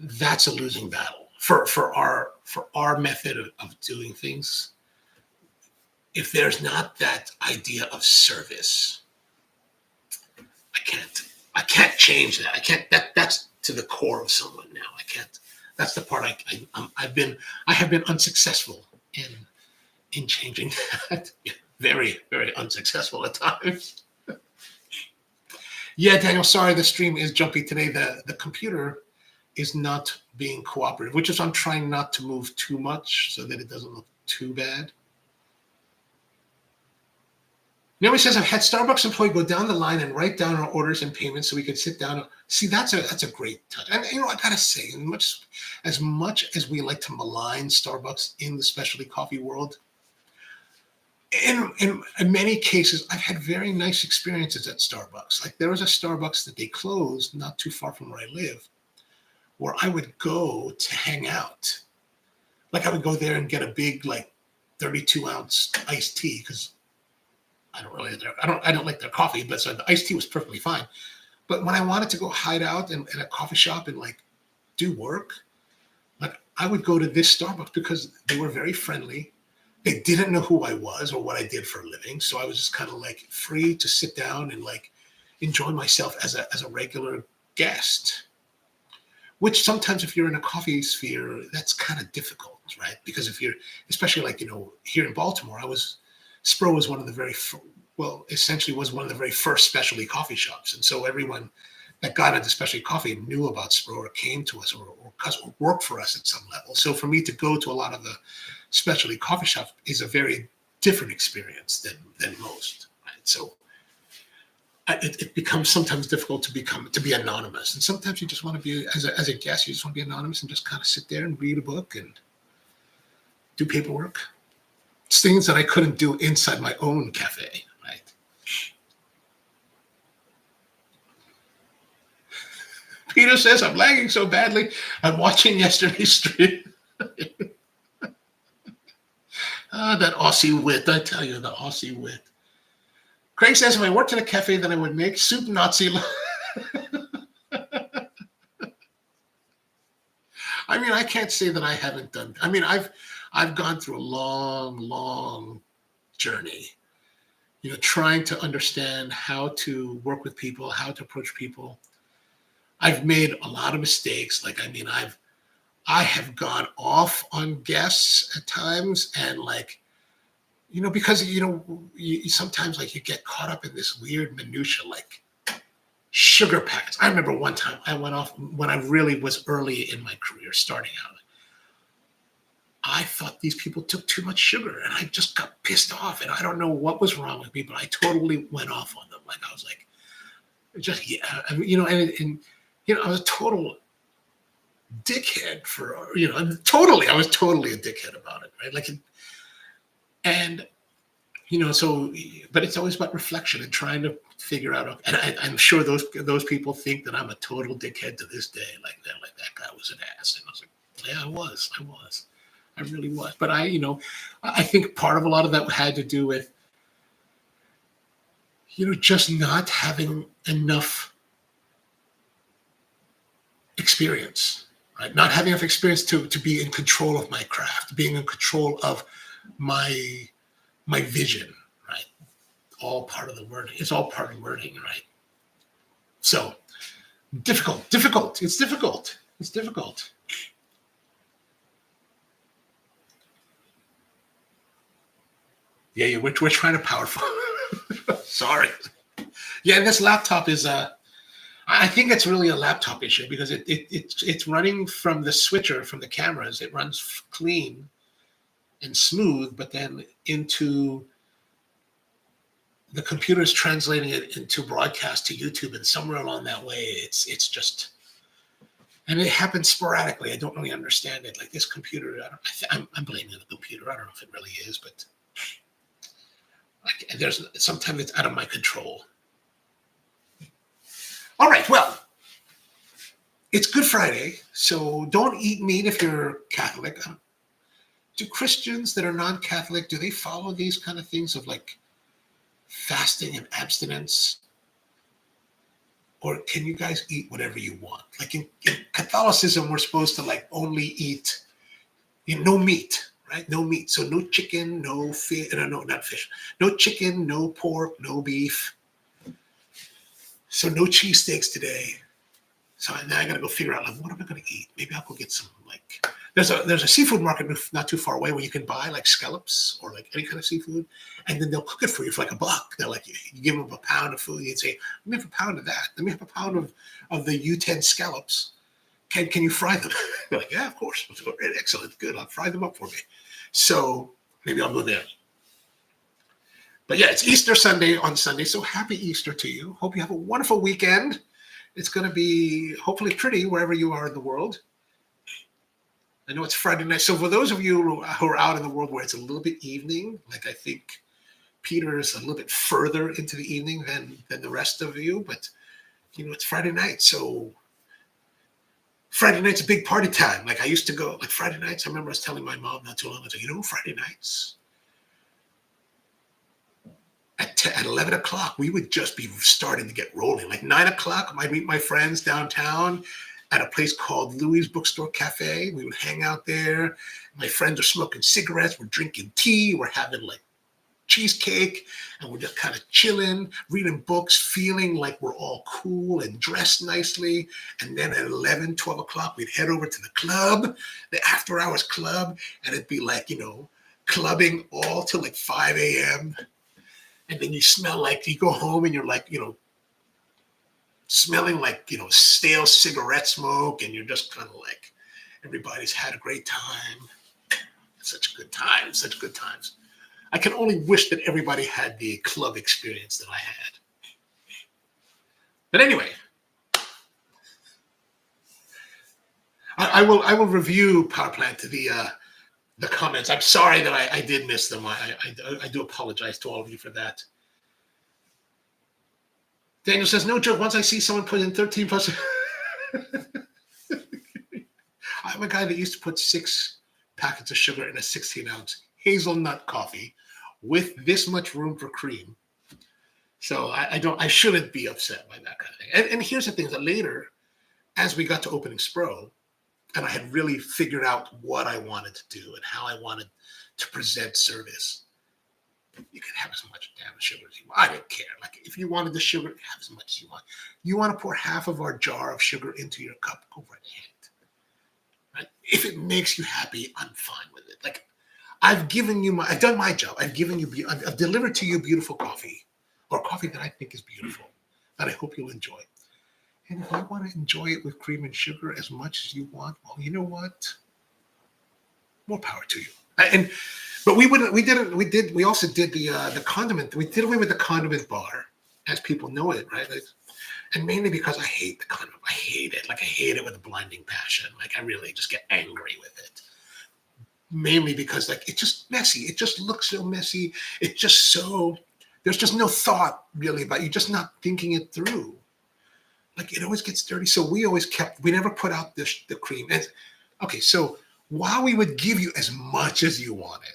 that's a losing battle for our method of doing things. If there's not that idea of service, I can't change that. I can't. That's to the core of someone now. I can't. That's the part I have been unsuccessful in changing that. Yeah, very, very unsuccessful at times. Yeah, Daniel. Sorry, the stream is jumpy today. The computer is not being cooperative, which is I'm trying not to move too much so that it doesn't look too bad. He says, I've had Starbucks employee go down the line and write down our orders and payments so we could sit down. See, that's a great touch. And I gotta say, as much as we like to malign Starbucks in the specialty coffee world, in many cases, I've had very nice experiences at Starbucks. Like there was a Starbucks that they closed not too far from where I live, where I would go to hang out. Like I would go there and get a big 32-ounce iced tea because I don't like their coffee, but so the iced tea was perfectly fine. But when I wanted to go hide out in a coffee shop and do work, I would go to this Starbucks because they were very friendly. They didn't know who I was or what I did for a living, so I was just kind of free to sit down and enjoy myself as a regular guest. Which sometimes, if you're in a coffee sphere, that's kind of difficult, right? Because if you're, especially here in Baltimore, Spro was one of the very first specialty coffee shops. And so everyone that got into specialty coffee knew about Spro or came to us or worked for us at some level. So for me to go to a lot of the specialty coffee shops is a very different experience than most. Right? So it becomes sometimes difficult to be anonymous. And sometimes you just want to be, as a guest, you just want to be anonymous and just kind of sit there and read a book and do paperwork. It's things that I couldn't do inside my own cafe, right? Peter says, I'm lagging so badly. I'm watching yesterday's stream. That Aussie wit, I tell you, the Aussie wit. Craig says, if I worked in a cafe, then I would make soup Nazi. I mean, I can't say that I haven't done. I mean, I've gone through a long journey, trying to understand how to work with people, how to approach people. I've made a lot of mistakes. Like, I mean, I have gone off on guests at times, and like, because you sometimes like you get caught up in this weird minutia, like sugar packets. I remember one time I went off when I really was early in my career, starting out. I thought these people took too much sugar, and I just got pissed off, and I don't know what was wrong with me, but I totally went off on them. Like, I was like, just, yeah, I mean, and I was a total dickhead I was totally a dickhead about it, right? Like, and so, but it's always about reflection and trying to figure out. And I'm sure those people think that I'm a total dickhead to this day. Like, they're like, that guy was an ass, and I was like, yeah, I really was. But I think part of a lot of that had to do with, just not having enough experience, right? Not having enough experience to be in control of my craft, being in control of my vision, right? All part of the wording. It's all part of wording, right? So difficult. It's difficult. Yeah, we're trying to powerful. Sorry. Yeah, this laptop is I think it's really a laptop issue, because it's running from the switcher from the cameras. It runs clean and smooth, but then into the computer is translating it into broadcast to YouTube, and somewhere along that way, it's just, and it happens sporadically. I don't really understand it. Like, this computer, I'm blaming the computer. I don't know if it really is, but like, sometimes it's out of my control. All right, well, it's Good Friday, so don't eat meat if you're Catholic. Do Christians that are non-Catholic, do they follow these kind of things of like fasting and abstinence? Or can you guys eat whatever you want? Like in Catholicism, we're supposed to like only eat, no meat, right? No meat. So no chicken, no fish, no, not fish. No chicken, no pork, no beef. So no cheesesteaks today. So now I got to go figure out, like, what am I going to eat? Maybe I'll go get some, like, there's a seafood market not too far away where you can buy like scallops or like any kind of seafood, and then they'll cook it for you for like $1. They're like, you give them a pound of food, you'd say, let me have a pound of that. Let me have a pound of the U10 scallops. Can you fry them? They're like, yeah, of course. Excellent, good. I'll fry them up for me. So maybe I'll go there. But yeah, it's Easter Sunday on Sunday, so happy Easter to you. Hope you have a wonderful weekend. It's going to be hopefully pretty wherever you are in the world. I know it's Friday night. So for those of you who are out in the world where it's a little bit evening, like I think Peter is a little bit further into the evening than the rest of you, but it's Friday night. So Friday night's a big party time. Like I used to go, like Friday nights, I remember I was telling my mom not too long ago, Friday nights, at 11 o'clock, we would just be starting to get rolling. Like 9 o'clock, I'd meet my friends downtown at a place called Louis Bookstore Cafe. We would hang out there. My friends are smoking cigarettes. We're drinking tea. We're having like cheesecake, and we're just kind of chilling, reading books, feeling like we're all cool and dressed nicely. And then at 11, 12 o'clock, we'd head over to the club, the after hours club, and it'd be like, clubbing all till like 5 a.m. And then you smell like, you go home and you're like, smelling like, stale cigarette smoke, and you're just kind of like, everybody's had a great time. Such good times. I can only wish that everybody had the club experience that I had. But anyway, I will review Power Plant to the comments. I'm sorry that I did miss them. I do apologize to all of you for that. Daniel says, no joke, once I see someone put in 13 plus. I'm a guy that used to put 6 packets of sugar in a 16-ounce hazelnut coffee with this much room for cream. So I shouldn't be upset by that kind of thing. And here's the thing that later, as we got to opening Spro, and I had really figured out what I wanted to do and how I wanted to present service, you can have as much damn sugar as you want. I didn't care. Like, if you wanted the sugar, have as much as you want. You want to pour half of our jar of sugar into your cup, go right ahead. Right? If it makes you happy, I'm fine with it. Like, I've done my job. I've delivered to you beautiful coffee, or coffee that I think is beautiful, that I hope you'll enjoy. And if you want to enjoy it with cream and sugar as much as you want, well, you know what? More power to you. But we also did the condiment. We did away with the condiment bar, as people know it, right? And mainly because I hate the condiment. I hate it. Like, I hate it with a blinding passion. Like, I really just get angry with it. Mainly because, like, it's just messy. It just looks so messy. It's just so, there's just no thought really about you, just not thinking it through. Like, it always gets dirty. So we never put out the cream. And okay, so while we would give you as much as you wanted,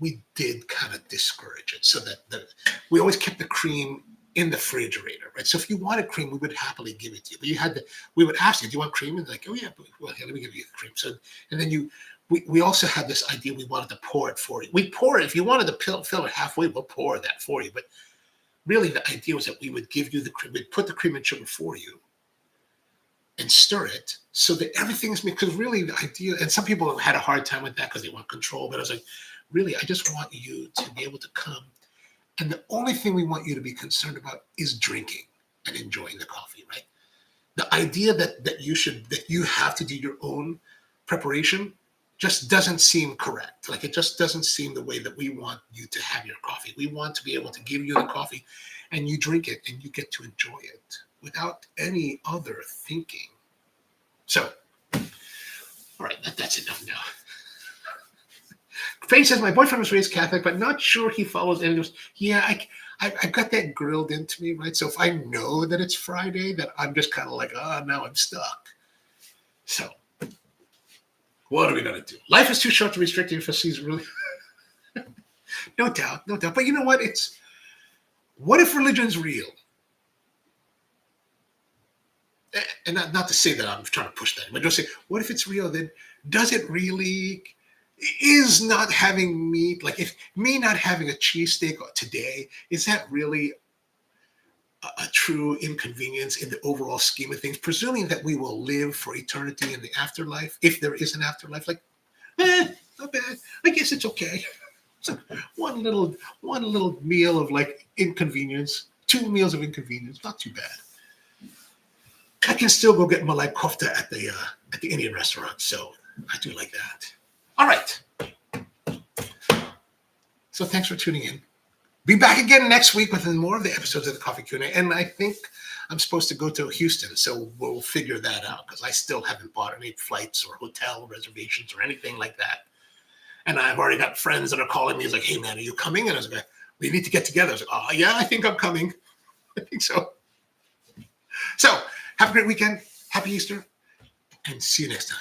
we did kind of discourage it so that we always kept the cream in the refrigerator, right? So if you wanted cream, we would happily give it to you. But we would ask you, do you want cream? And like, oh yeah, well, let me give you the cream. So, and then we also had this idea we wanted to pour it for you. We pour it, if you wanted to fill it halfway, we'll pour that for you. But really the idea was that we would give you the cream, we'd put the cream and sugar for you and stir it so that everything's, because really the idea, and some people had a hard time with that because they want control, but I was like, really, I just want you to be able to come. And the only thing we want you to be concerned about is drinking and enjoying the coffee, right? The idea that you have to do your own preparation just doesn't seem correct. Like, it just doesn't seem the way that we want you to have your coffee. We want to be able to give you the coffee and you drink it and you get to enjoy it without any other thinking. So, all right, that's enough now. Faye says, my boyfriend was raised Catholic, but not sure he follows any of those. Yeah, I got that grilled into me, right? So if I know that it's Friday, that I'm just kind of like, now I'm stuck. So what are we going to do? Life is too short to restrict your facilities, really. No doubt. But you know what? What if religion's real? And not to say that I'm trying to push that, but just say, what if it's real? Then does it really... Is not having meat, like if me not having a cheesesteak today, is that really a true inconvenience in the overall scheme of things? Presuming that we will live for eternity in the afterlife, if there is an afterlife, like, not bad. I guess it's okay. It's like one little meal of like inconvenience, 2 meals of inconvenience, not too bad. I can still go get malai kofta at the Indian restaurant, so I do like that. All right. So thanks for tuning in. Be back again next week with more of the episodes of the Coffee Q&A. And I think I'm supposed to go to Houston, so we'll figure that out because I still haven't bought any flights or hotel reservations or anything like that. And I've already got friends that are calling me. It's like, hey, man, are you coming? And I was like, we need to get together. I was like, oh, yeah, I think I'm coming. I think so. So have a great weekend. Happy Easter. And see you next time.